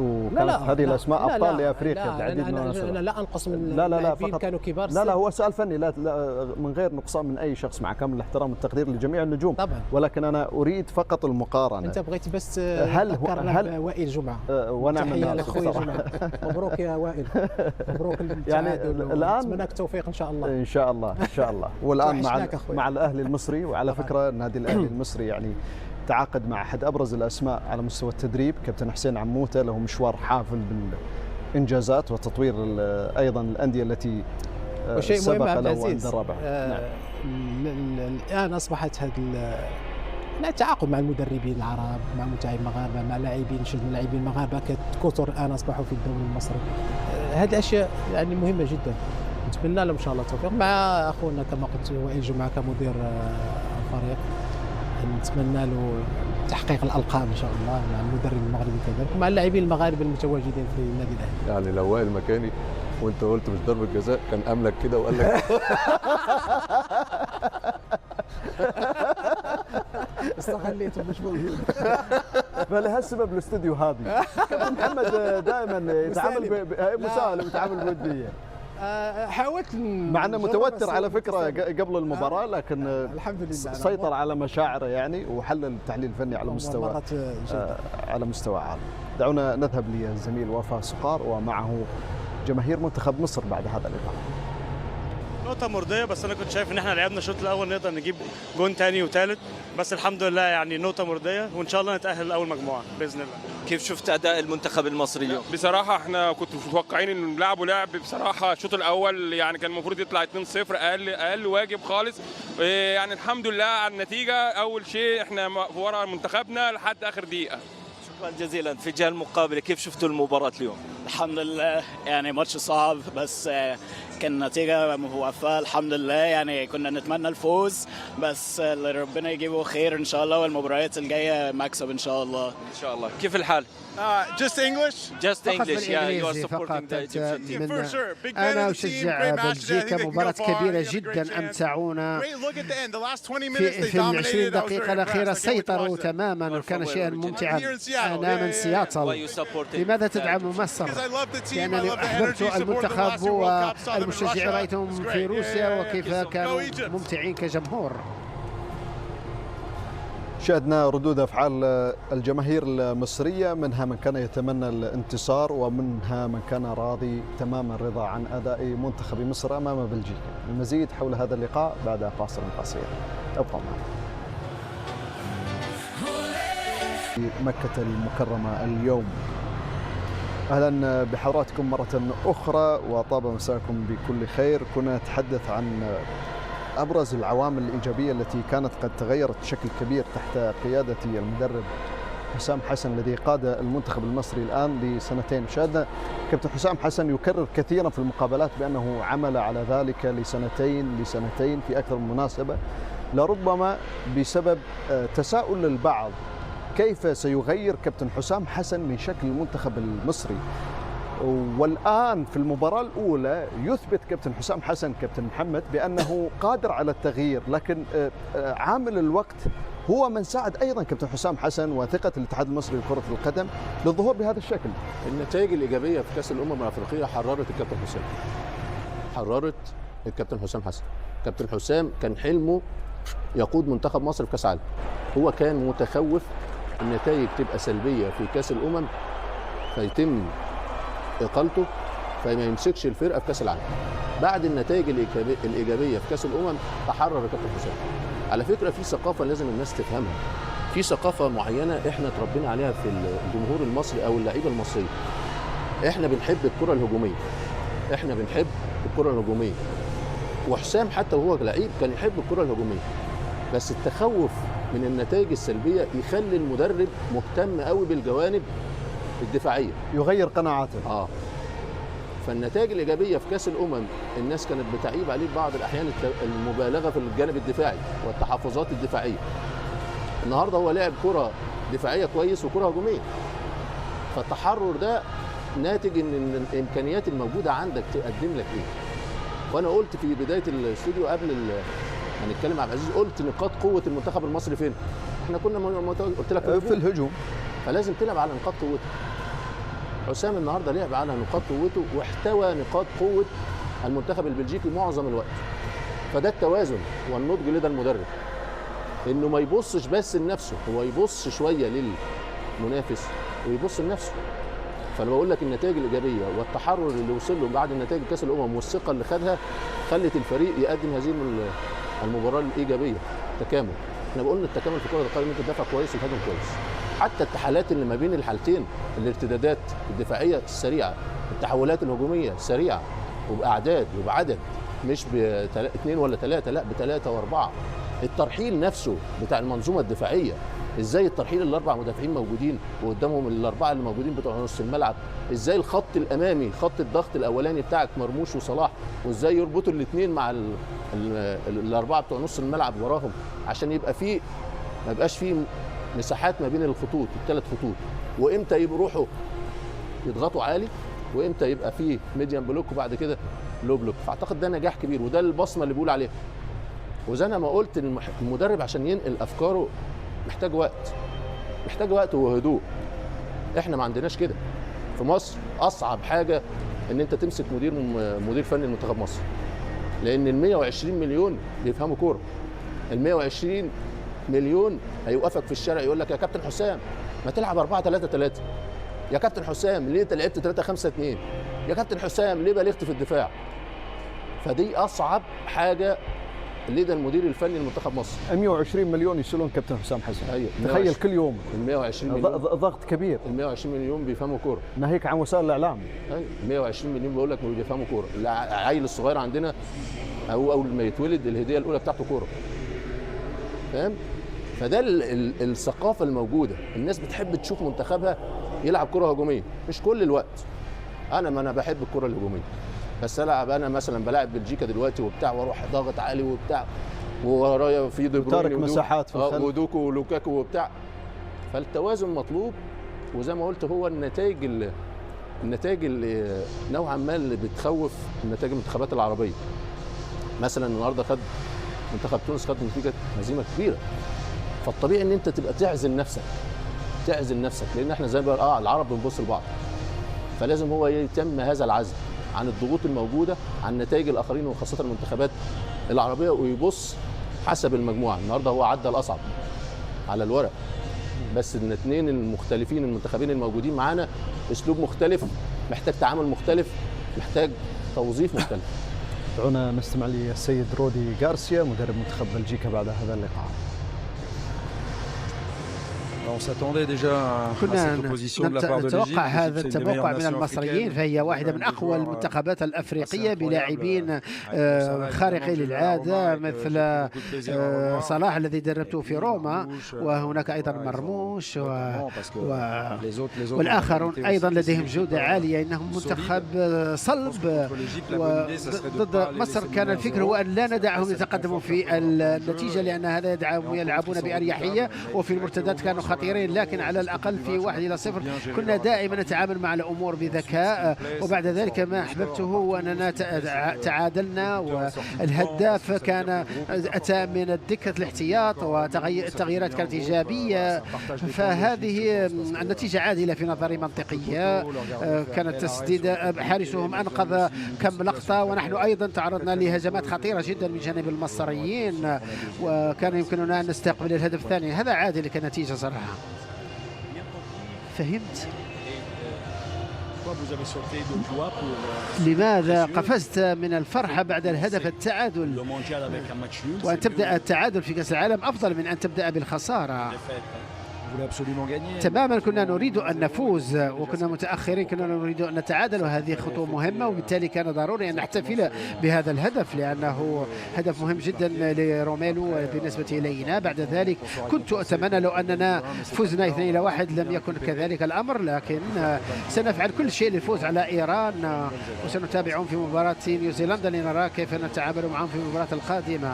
[SPEAKER 1] هذه الأسماء أبطال لأفريقيا بعديد من المناسبات.
[SPEAKER 3] أنا لا أنقص من اللاعبين كانوا كبار.
[SPEAKER 1] لا هو سؤال فني، لا من غير نقصان من أي شخص، مع كامل الاحترام والتقدير لجميع النجوم
[SPEAKER 3] طبعا،
[SPEAKER 1] ولكن أنا أريد فقط المقارنة.
[SPEAKER 3] أنت بغيت بس
[SPEAKER 1] هل
[SPEAKER 3] وائل جمعة
[SPEAKER 1] ونعم
[SPEAKER 3] تحية لأخوي جمعة. مبروك يا وائل، مبروك
[SPEAKER 1] يعني الآن
[SPEAKER 3] نتمنى التوفيق إن شاء الله.
[SPEAKER 1] إن شاء الله. والآن مع الأهلي المصري، وعلى فكرة نادي الأهلي المصري يعني تعاقد مع أحد أبرز الأسماء على مستوى التدريب، كابتن حسين عموتة، له مشوار حافل بالإنجازات وتطوير أيضا الأندية التي سبق له أن دربها.
[SPEAKER 3] الآن أصبحت التعاقد مع المدربين العرب، مع متابعين المغاربة، مع لاعبين اللاعبين المغاربة كثر الآن أصبحوا في الدوري المصري. هذه الأشياء يعني مهمة جدا، نتمنى لهم إن شاء الله التوفيق مع أخونا كما قلت وائل جمعة كمدير الفريق. نتمنى له تحقيق الألقاب إن شاء الله مع المدرب المغربي كذلك، مع اللاعبين المغاربه المتواجدين في النادي الأهلي.
[SPEAKER 2] يعني لو وائل مكاني وانت قلت مش ضربة جزاء كان أملك كده وقال لك
[SPEAKER 3] استغليته مش موجود.
[SPEAKER 1] فلهالسبب الاستوديو هذه كابتن محمد دائما يتعامل مسالم، يتعامل بوديه.
[SPEAKER 3] حاولت
[SPEAKER 1] مع انه متوتر على فكره قبل المباراه، لكن
[SPEAKER 3] الحمد لله
[SPEAKER 1] سيطر على مشاعره يعني، وحلل التحليل الفني على مستوى عالي. دعونا نذهب للزميل وفاء سقار ومعه جماهير منتخب مصر بعد هذا اللقاء.
[SPEAKER 10] نقطة مرضية، بس أنا كنت شايف إن إحنا لعبنا الشوط الأول نقدر نجيب جون تاني وتالت، بس الحمد لله يعني نقطة مرضية، وإن شاء الله نتأهل لأول مجموعة بإذن الله.
[SPEAKER 11] كيف شفت أداء المنتخب المصري اليوم؟
[SPEAKER 12] بصراحة إحنا كنت متوقعين إن لعبوا لعب بصراحة الشوط الأول يعني كان المفروض يطلع 2-0 أقل واجب خالص، يعني الحمد لله على النتيجة. أول شيء إحنا ورا منتخبنا لحد آخر دقيقة.
[SPEAKER 11] شكرا جزيلا. في الجهة المقابلة كيف شفتوا المباراة اليوم؟
[SPEAKER 13] الحمد لله يعني ماتش صعب، بس كان نتيجة موفقة الحمد لله. يعني كنا نتمنى الفوز، بس ربنا يجيبه خير إن شاء الله، والمباريات الجاية مكسب إن شاء الله.
[SPEAKER 11] إن شاء الله. كيف الحال؟
[SPEAKER 12] Just English.
[SPEAKER 11] Just English. Yeah, you are supporting the Egyptian team.
[SPEAKER 12] For sure. Big
[SPEAKER 4] أنا أشجع بلجيكا، مباراة كبيرة جدا أمتعونا في 20 دقيقة الأخيرة، سيطروا تماما وكان شيئا ممتعا أمام سياتل. لماذا تدعم مصر؟ لأنني أحببت المنتخب والمشجعين رأيتهم في روسيا وكيف كانوا ممتعين كجمهور.
[SPEAKER 1] شاهدنا ردود أفعال الجماهير المصرية، منها من كان يتمنى الانتصار ومنها من كان راضي تمام الرضا عن أداء منتخب مصر أمام بلجيكا. المزيد حول هذا اللقاء بعد فاصل قصير، ابقوا معنا. في مكة المكرمة اليوم، أهلا بحضراتكم مرة أخرى وطاب مساكم بكل خير. كنا نتحدث عن أبرز العوامل الإيجابية التي كانت قد تغيرت بشكل كبير تحت قيادة المدرب حسام حسن الذي قاد المنتخب المصري الآن لسنتين. شاهدنا كابتن حسام حسن يكرر كثيرا في المقابلات بأنه عمل على ذلك لسنتين في أكثر من مناسبة، لربما بسبب تساؤل البعض كيف سيغير كابتن حسام حسن من شكل المنتخب المصري. والآن في المباراة الأولى يثبت كابتن حسام حسن كابتن محمد بأنه قادر على التغيير، لكن عامل الوقت هو من ساعد أيضا كابتن حسام حسن وثقة الاتحاد المصري لكرة القدم للظهور بهذا الشكل.
[SPEAKER 2] النتائج الإيجابية في كأس الأمم الأفريقية حررت الكابتن حسام، حررت الكابتن حسام حسن. كابتن حسام كان حلمه يقود منتخب مصر في كأس العالم، هو كان متخوف النتائج تبقى سلبية في كأس الأمم فيتم إقالته فما يمسكش الفرقة في كأس العالم. بعد النتائج الإيجابية في كأس الأمم تحرر الكابتن حسام. على فكرة في ثقافة لازم الناس تفهمها، في ثقافة معينة احنا اتربينا عليها في الجمهور المصري أو اللعيبة المصرية. احنا بنحب الكرة الهجومية، احنا بنحب الكرة الهجومية، وحسام حتى وهو لعيب كان يحب الكرة الهجومية، بس التخوف من النتائج السلبية يخلي المدرب مهتم قوي بالجوانب الدفاعية،
[SPEAKER 1] يغير قناعاته.
[SPEAKER 2] فالنتائج الإيجابية في كأس الأمم الناس كانت بتعيب عليه بعض الأحيان المبالغة في الجانب الدفاعي والتحفظات الدفاعية. النهارده هو لعب كرة دفاعية كويس وكرة هجومية، فالتحرر ده ناتج ان الامكانيات الموجوده عندك تقدم لك ايه. وانا قلت في بدايه الاستوديو قبل ما نتكلم مع عبد العزيز، قلت نقاط قوه المنتخب المصري فين؟ احنا كنا قلت لك
[SPEAKER 1] في الهجوم،
[SPEAKER 2] فلازم تلعب على نقاط قوته. حسام النهارده لعب على نقاط قوته واحتوى نقاط قوه المنتخب البلجيكي معظم الوقت. فده التوازن والنضج لدى المدرب، انه ما يبصش بس لنفسه، هو يبص شويه للمنافس ويبص لنفسه. فانا بقول لك النتائج الايجابيه والتحرر اللي وصل له بعد نتائج كاس الامم والثقه اللي خدها خلت الفريق يقدم هذه المباراه الايجابيه. تكامل، احنا بقولنا التكامل في كره القدم، انت تدافع كويس وتهاجم كويس. حتى التحالات اللي ما بين الحالتين، الارتدادات الدفاعيه السريعه، التحولات الهجوميه سريعه وباعداد وبعدد، مش باثنين ولا ثلاثه، لا بثلاثه واربعه. الترحيل نفسه بتاع المنظومه الدفاعيه، ازاي الترحيل الاربع مدافعين موجودين وقدامهم الاربعه اللي موجودين بتوع نص الملعب، ازاي الخط الامامي خط الضغط الاولاني بتاعك مرموش وصلاح، وازاي يربطوا الاثنين مع الاربعه بتوع نص الملعب وراهم، عشان يبقى فيه ما يبقاش فيه مساحات ما بين الخطوط الثلاث خطوط، وامتى يروحوا يضغطوا عالي وامتى يبقى فيه ميديان بلوك وبعد كده لو بلوك. فاعتقد ده نجاح كبير، وده البصمه اللي بيقول عليها. وزي ما قلت المدرب عشان ينقل افكاره محتاج وقت، محتاج وقت وهدوء. احنا ما عندناش كده في مصر. اصعب حاجه ان انت تمسك مدير فني لمنتخب مصر، لان ال 120 مليون بيفهموا كوره. ال 120 مليون هيوقفك في الشارع يقول لك يا كابتن حسام ما تلعب 4-3-3، يا كابتن حسام ليه انت لعبت 3-5-2، يا كابتن حسام ليه بالغت في الدفاع. فدي اصعب حاجه لدى المدير الفني لمنتخب مصر.
[SPEAKER 1] 120 مليون يشيلون كابتن حسام حسن.
[SPEAKER 2] ايوه
[SPEAKER 1] تخيل كل يوم
[SPEAKER 2] ال 120 مليون
[SPEAKER 1] ضغط كبير.
[SPEAKER 2] ال 120 مليون بيفهموا كوره،
[SPEAKER 1] ناهيك عن وسائل الاعلام.
[SPEAKER 2] ايوه 120 مليون بقول لك بيفهموا كوره. العيل الصغير عندنا اول ما يتولد الهديه الاولى بتاعته كوره، فاهم؟ فده الثقافه الموجوده، الناس بتحب تشوف منتخبها يلعب كره هجوميه، مش كل الوقت. انا بحب الكره الهجوميه، بس العب انا مثلا بلاعب بلجيكا دلوقتي وبتاع واروح ضاغط عالي وبتاع وورايا في دي بروين
[SPEAKER 1] تارك مساحات في الخلف
[SPEAKER 2] ودوكو ولوكاكو وبتاع. فالتوازن مطلوب، وزي ما قلت هو النتائج اللي نوعا ما اللي بتخوف نتائج المنتخبات العربيه. مثلا النهارده خد منتخب تونس خد نتيجه هزيمه كبيره، فالطبيعي ان انت تبقى تعزل نفسك لان احنا زي ما العرب بنبص لبعض، فلازم هو يتم هذا العزل عن الضغوط الموجوده، عن نتائج الاخرين وخاصه المنتخبات العربيه، ويبص حسب المجموعه. النهارده هو عدى الاصعب على الورق، بس الاثنين المختلفين المنتخبين الموجودين معانا اسلوب مختلف، محتاج تعامل مختلف، محتاج توظيف مختلف.
[SPEAKER 1] دعونا نستمع للسيد رودي غارسيا مدرب منتخب بلجيكا بعد هذا اللقاء.
[SPEAKER 4] كنا نتوقع هذا التوقع من المصريين، فهي واحدة من أقوى المنتخبات الأفريقية بلاعبين خارقين للعادة مثل صلاح الذي دربته في روما، وهناك أيضا مرموش والآخرون أيضا لديهم جودة عالية. إنهم منتخب صلب، وضد مصر كان الفكر هو أن لا ندعهم يتقدموا في النتيجة، لأن هذا يلعبون بأريحية، وفي المرتدات كانوا خطيرين، لكن على الأقل في 1-0 كنا دائما نتعامل مع الأمور بذكاء. وبعد ذلك ما أحببته وأننا تعادلنا، والهداف كان أتى من الدكة الاحتياط والتغييرات كانت إيجابية. فهذه النتيجة عادلة في نظري، منطقية. كانت تسديد حارسهم أنقذ كم لقطة، ونحن أيضا تعرضنا لهجمات خطيرة جدا من جانب المصريين، وكان يمكننا أن نستقبل الهدف الثاني. هذا عادل كنتيجة صراحة. فهمت لماذا قفزت من الفرحة بعد الهدف التعادل، وأن تبدأ التعادل في كأس العالم أفضل من أن تبدأ بالخسارة. تماما كنا نريد أن نفوز، وكنا متأخرين، كنا نريد أن نتعادل، وهذه خطوة مهمة، وبالتالي كان ضروري أن نحتفل بهذا الهدف لأنه هدف مهم جدا لروميلو بالنسبة إلينا. بعد ذلك كنت أتمنى لو أننا فزنا 2-1، لم يكن كذلك الأمر، لكن سنفعل كل شيء للفوز على إيران، وسنتابعهم في مباراة نيوزيلندا لنرى كيف نتعامل معهم في المباراة القادمة.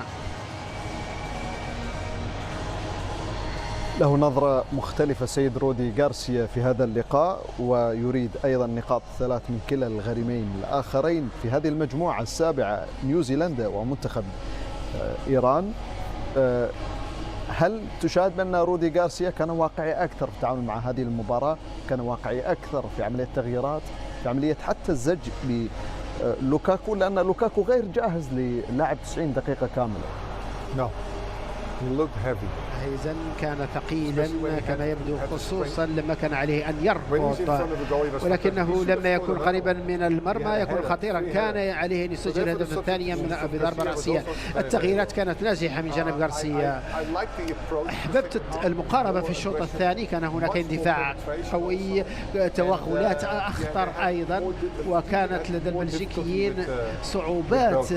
[SPEAKER 1] له نظرة مختلفة سيد رودي غارسيا في هذا اللقاء، ويريد أيضا نقاط 3 من كلا الغريمين الآخرين في هذه المجموعة السابعة، نيوزيلندا ومنتخب إيران. هل تشاهد بأن رودي غارسيا كان واقعي أكثر في التعامل مع هذه المباراة، كان واقعي أكثر في عملية التغييرات، في عملية حتى الزج بلوكاكو، لأن لوكاكو غير جاهز للعب 90 دقيقة كاملة؟
[SPEAKER 4] إذن كان ثقيلا كما يبدو، خصوصا لما كان عليه أن يربط، ولكنه لما يكون قريبا من المرمى يكون خطيرا. كان عليه أن يسجل الهدف الثاني بضربة رأسية. التغييرات كانت ناجحة من جانب غارسيا. أحببت المقاربة في الشوط الثاني، كان هناك اندفاع قوي، توغلات أخطر أيضا، وكانت لدى البلجيكيين صعوبات،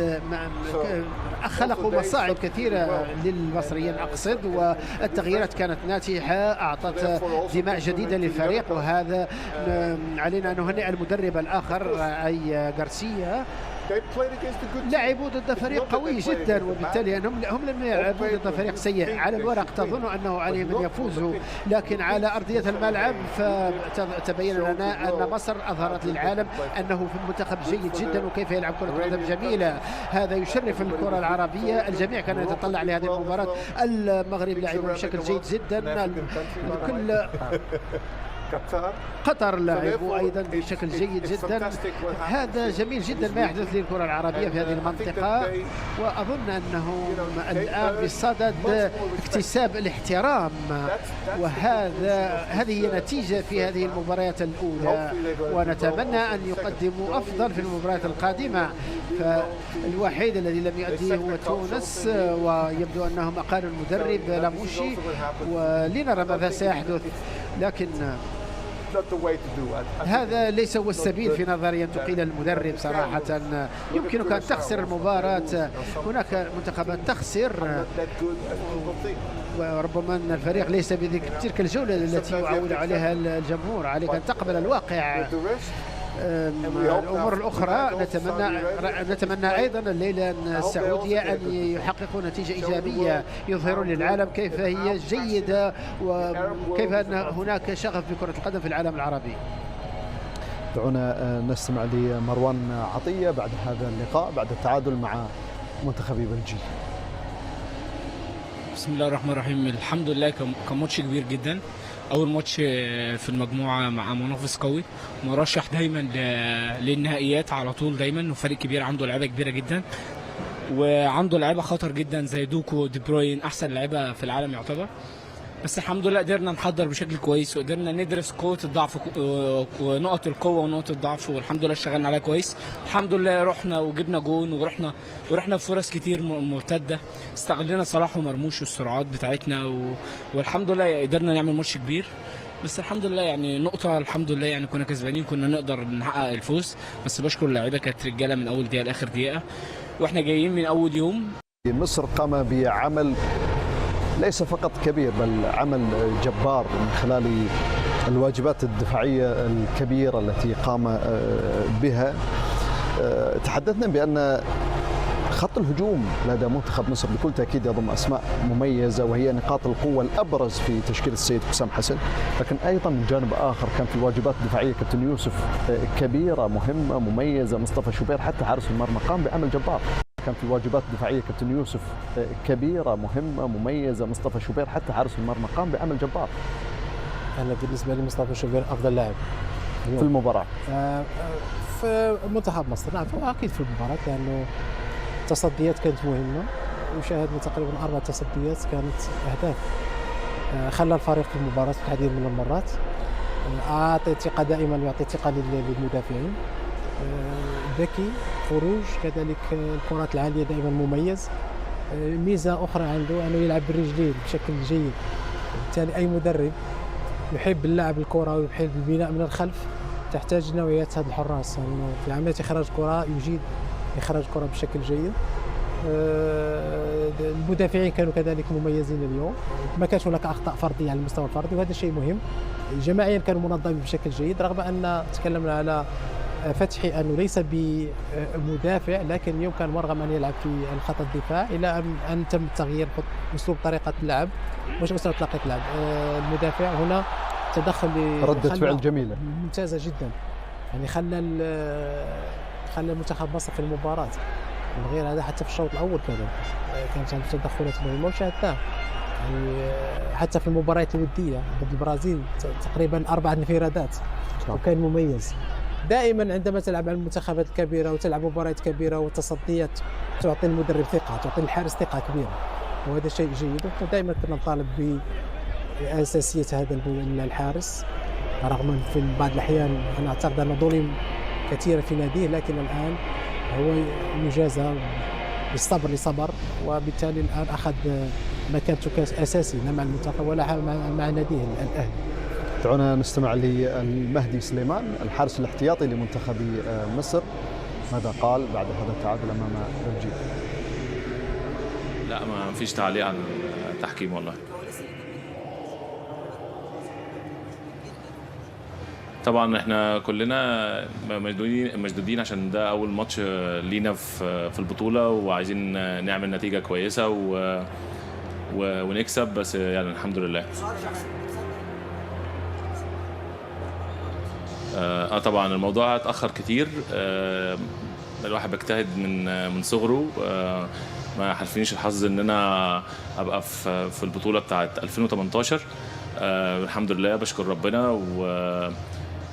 [SPEAKER 4] خلقوا مصاعب كثيرة للمصريين أقصد، والتغييرات كانت ناجحة، أعطت دماء جديدة للفريق، وهذا علينا أن نهنئ المدرب الآخر أي غارسيا. لعبوا ضد فريق قوي جدا، وبالتالي هم لم يلعبوا ضد فريق سيء. على الورق تظن أنه عليهم أن يفوزوا، لكن على أرضية الملعب فتبين لنا أن مصر أظهرت للعالم أنه في منتخب جيد جدا، وكيف يلعب كرة قدم جميلة. هذا يشرف الكرة العربية. الجميع كان يتطلع لهذه المباراة. المغرب لعبوا بشكل جيد جدا، الكل قطر لعبوا أيضا بشكل جيد جدا. هذا جميل جدا ما يحدث للكرة العربية في هذه المنطقة، وأظن أنه الآن بصدد اكتساب الاحترام، هذه هي نتيجة في هذه المباريات الأولى، ونتمنى أن يقدموا أفضل في المباريات القادمة. فالوحيد الذي لم يؤدي هو تونس، ويبدو أنهم أقالوا المدرب لاموشي، ولنرى ماذا سيحدث. لكن هذا ليس هو السبيل في نظري، أن تقيل المدرب صراحة. يمكنك أن تخسر المباراة، هناك منتخبات تخسر، وربما أن الفريق ليس بتلك الجولة التي يعول عليها الجمهور. عليك أن تقبل الواقع. الأمور الأخرى نتمنى أيضا الليلة أن السعودية أن يحققوا نتيجة إيجابية، يظهرون للعالم كيف هي جيدة، وكيف أن هناك شغف بكرة القدم في العالم العربي.
[SPEAKER 1] دعونا نستمع لمروان عطية بعد هذا اللقاء، بعد التعادل مع منتخب بلجيكا.
[SPEAKER 14] بسم الله الرحمن الرحيم. الحمد لله كان ماتش كبير جدا، اول ماتش في المجموعه مع منافس قوي، مرشح دايما للنهائيات على طول دايما، وفريق كبير عنده لعيبه كبيره جدا، وعنده لعيبه خطر جدا زي دوكو ودي بروين، احسن لعيبه في العالم يعتبر. بس الحمد لله قدرنا نحضر بشكل كويس، وقدرنا ندرس قوه الضعف ونقط القوه ونقط الضعف، والحمد لله اشتغلنا عليها كويس. الحمد لله رحنا وجبنا جون، ورحنا بفرص كتير مرتده، استغلنا صلاح ومرموش والسرعات بتاعتنا، والحمد لله قدرنا نعمل ماتش كبير. بس الحمد لله يعني نقطه، الحمد لله يعني كنا كسبانين، كنا نقدر نحقق الفوز. بس بشكر اللعيبه، كانت رجاله من اول دقيقه لاخر دقيقه، واحنا جايين من اول يوم.
[SPEAKER 1] مصر قام بعمل ليس فقط كبير، بل عمل جبار من خلال الواجبات الدفاعية الكبيرة التي قام بها. تحدثنا بأن خط الهجوم لدى منتخب مصر بكل تأكيد يضم أسماء مميزة وهي نقاط القوة الأبرز في تشكيل السيد حسام حسن، لكن أيضا من جانب آخر كان في الواجبات الدفاعية كابتن يوسف كبيرة مهمة مميزة. مصطفى شوبير حتى حارس المرمى قام بعمل جبار، كان في الواجبات الدفاعية كابتن يوسف كبيرة مهمة مميزة. مصطفى شوبير حتى حارس المرمى قام بعمل جبار.
[SPEAKER 3] أنا بالنسبة لي مصطفى شوبير أفضل لاعب
[SPEAKER 1] في المباراة
[SPEAKER 3] في منتخب مصر. نعم أكيد في المباراة، لأنه التصديات كانت مهمة، وشاهدنا تقريبا 4 تصديات كانت أهداف، خلى الفريق في المباراة في العديد من المرات. أعطي ثقة، دائما يعطي ثقة للمدافعين. ذكي خروج، كذلك الكرات العالية دائما مميز. ميزة أخرى عنده أنه يلعب بالرجلين بشكل جيد، بالتالي أي مدرب يحب اللعب الكرة ويحب البناء من الخلف تحتاج نوعيات هذه الحراس، يعني في عملية إخراج الكرة يجيد إخراج الكرة بشكل جيد. المدافعين كانوا كذلك مميزين اليوم، ما كانش هناك أخطاء فردية على المستوى الفردي، وهذا شيء مهم. جماعيا كانوا منظمين بشكل جيد، رغم أن تكلمنا على فتحي أنه ليس بمدافع، لكن اليوم كان مرغم أن يلعب في الخط الدفاع إلى أن تم تغيير أسلوب طريقة اللعب، مش أسلوب طريقة اللعب. المدافع هنا تدخل
[SPEAKER 1] ردة فعل جميلة
[SPEAKER 3] ممتازة جدا، يعني خلى منتخب مصر في المباراة. من غير هذا حتى في الشوط الأول كانت عنده تدخلات مهمة وشاهدناها، يعني حتى في المباريات الودية ضد البرازيل تقريبا 4 انفرادات وكان مميز. دائما عندما تلعب على المنتخبات الكبيرة وتلعب مباريات كبيرة والتصديات تعطي المدرب ثقة، تعطي الحارس ثقة كبيرة، وهذا شيء جيد. ودائما كنا نطالب بأساسية هذا الحارس، رغم في بعض الأحيان أنا أعتقد أنه ظلم كثيرا في ناديه، لكن الآن هو يجازى بالصبر لصبر، وبالتالي الآن أخذ مكانته كأساسي لا مع المنتخب ولا مع ناديه الأهلي.
[SPEAKER 1] دعونا نستمع للمهدي سليمان الحارس الاحتياطي لمنتخب مصر، ماذا قال بعد هذا التعادل أمام بلجيكا؟
[SPEAKER 15] لا ما فيش تعليق عن التحكيم والله. طبعا احنا كلنا مشدودين عشان ده اول ماتش لينا في البطولة، وعايزين نعمل نتيجة كويسة ونكسب، بس يعني الحمد لله. طبعا الموضوع اتأخر كتير، الواحد بيجتهد من صغره، ما حالفنيش الحظ ان انا ابقى في البطولة بتاعت 2018. الحمد لله، بشكر ربنا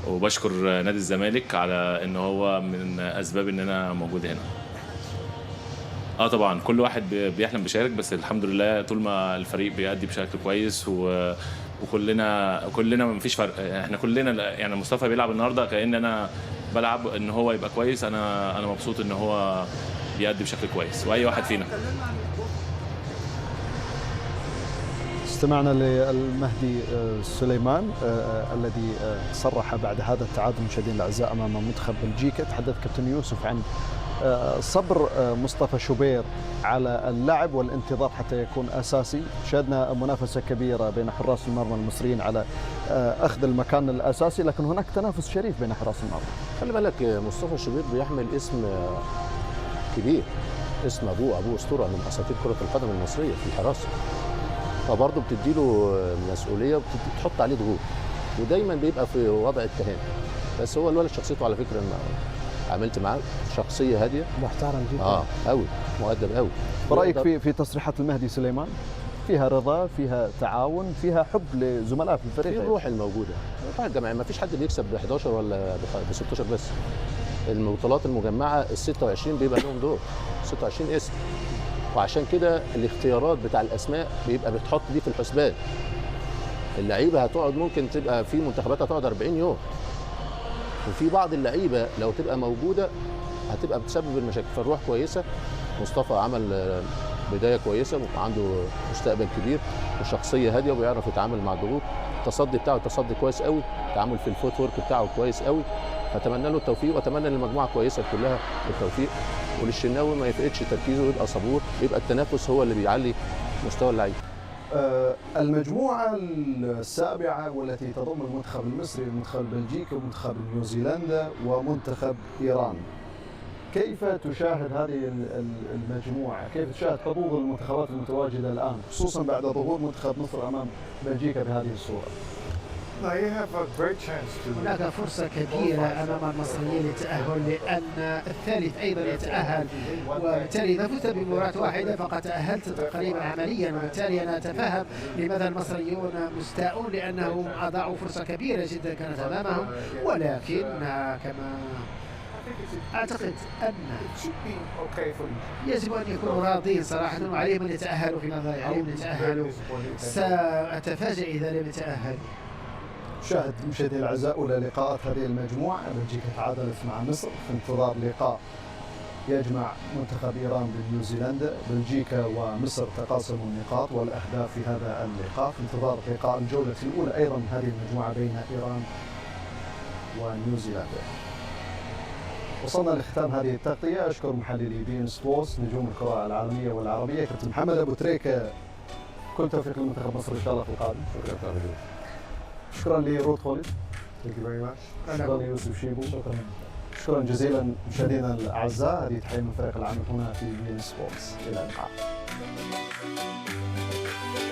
[SPEAKER 15] وبشكر نادي الزمالك على ان هو من اسباب ان انا موجود هنا. طبعا كل واحد بيحلم بيشارك، بس الحمد لله طول ما الفريق بيأدي بشكل كويس وكلنا مفيش فرق. احنا كلنا يعني مصطفى بيلعب النهارده كأن انا بلعب ان هو يبقى كويس، انا مبسوط ان هو بيأدي بشكل كويس، واي واحد فينا.
[SPEAKER 1] استمعنا للمهدي سليمان الذي صرح بعد هذا التعادل مشاهدينا الاعزاء امام منتخب بلجيكا. تحدث كابتن يوسف عن صبر مصطفى شوبير على اللعب والانتظار حتى يكون اساسي. شاهدنا منافسه كبيره بين حراس المرمى المصريين على اخذ المكان الاساسي، لكن هناك تنافس شريف بين حراس المرمى.
[SPEAKER 2] خلي بالك مصطفى شوبير بيحمل اسم كبير، اسم ابوه اسطوره من اساطير كره القدم المصريه في الحراسه، فبرضه بتديله مسؤوليه وبتحط عليه ضغوط، ودايما بيبقى في وضع اتهام. بس هو الولد شخصيته على فكره عملت معاه شخصيه هاديه
[SPEAKER 3] محترم جدا
[SPEAKER 2] قوي، مؤدب قوي.
[SPEAKER 1] برايك في تصريحات المهدي سليمان؟ فيها رضا، فيها تعاون، فيها حب لزملاء في الفريق،
[SPEAKER 2] في الروح الموجوده، الروح الجماعيه. ما فيش حد بيكسب ب 11 ولا ب 16 بس. البطولات المجمعه ال 26 بيبقى لهم دور، 26 اسم، وعشان كده الاختيارات بتاع الاسماء بيبقى بتحط دي في الحسبان. اللعيبه هتقعد، ممكن تبقى في منتخبات هتقعد 40 يوم، وفي بعض اللعيبه لو تبقى موجوده هتبقى بتسبب المشاكل. فالروح كويسه، مصطفى عمل بدايه كويسه وعنده مستقبل كبير وشخصيه هاديه وبيعرف يتعامل مع الضغوط. التصدي بتاعه تصدي كويس قوي، التعامل في الفوت ورك بتاعه كويس قوي. فاتمنى له التوفيق واتمنى للمجموعه كويسه كلها التوفيق، وللشناوي ما يفقدش تركيزه ويبقى صبور، يبقى التنافس هو اللي بيعلي مستوى اللعيبه.
[SPEAKER 1] المجموعة السابعة والتي تضم المنتخب المصري، المنتخب البلجيكي، ومنتخب نيوزيلندا، ومنتخب إيران. كيف تشاهد هذه المجموعة؟ كيف تشاهد حظوظ المنتخبات المتواجدة الآن خصوصا بعد ظهور منتخب مصر أمام بلجيكا بهذه الصورة؟
[SPEAKER 4] هناك فرصة كبيرة أمام المصريين للتأهل، لأن الثالث أيضا يتأهل، وبالتالي إذا فزت بمباراة واحدة فقد تأهلت تقريبا عمليا، وبالتالي أنا أتفهم لماذا المصريون مستاءون، لأنهم أضاعوا فرصة كبيرة جدا كانت أمامهم، ولكن كما أعتقد أن يجب أن يكونوا راضين صراحة، وعليهم أن يتأهلوا في نظري، عليهم أن يتأهلوا. سأتفاجأ إذا لم يتأهلوا.
[SPEAKER 1] شاهد مشاهدينا الاعزاء اولى لقاءات هذه المجموعه، بلجيكا تعادلت مع مصر في انتظار لقاء يجمع منتخب ايران بنيوزيلندا، بلجيكا ومصر تقاسموا النقاط والاهداف في هذا اللقاء، في انتظار لقاء الجوله الاولى ايضا من هذه المجموعه بين ايران ونيوزيلندا. وصلنا لختام هذه التغطيه، اشكر محللي بين سبورتس نجوم الكره العالميه والعربيه، كابتن محمد ابو تريكه، كل توفيق لمنتخب مصر ان شاء الله في القادم. شكرا لرود خالد. شكرا ليوسف شيبو. شكرا جزيلا مشاهدينا الاعزاء، هذه تحيه من فريق العمل هنا في بين سبورتس، الى اللقاء.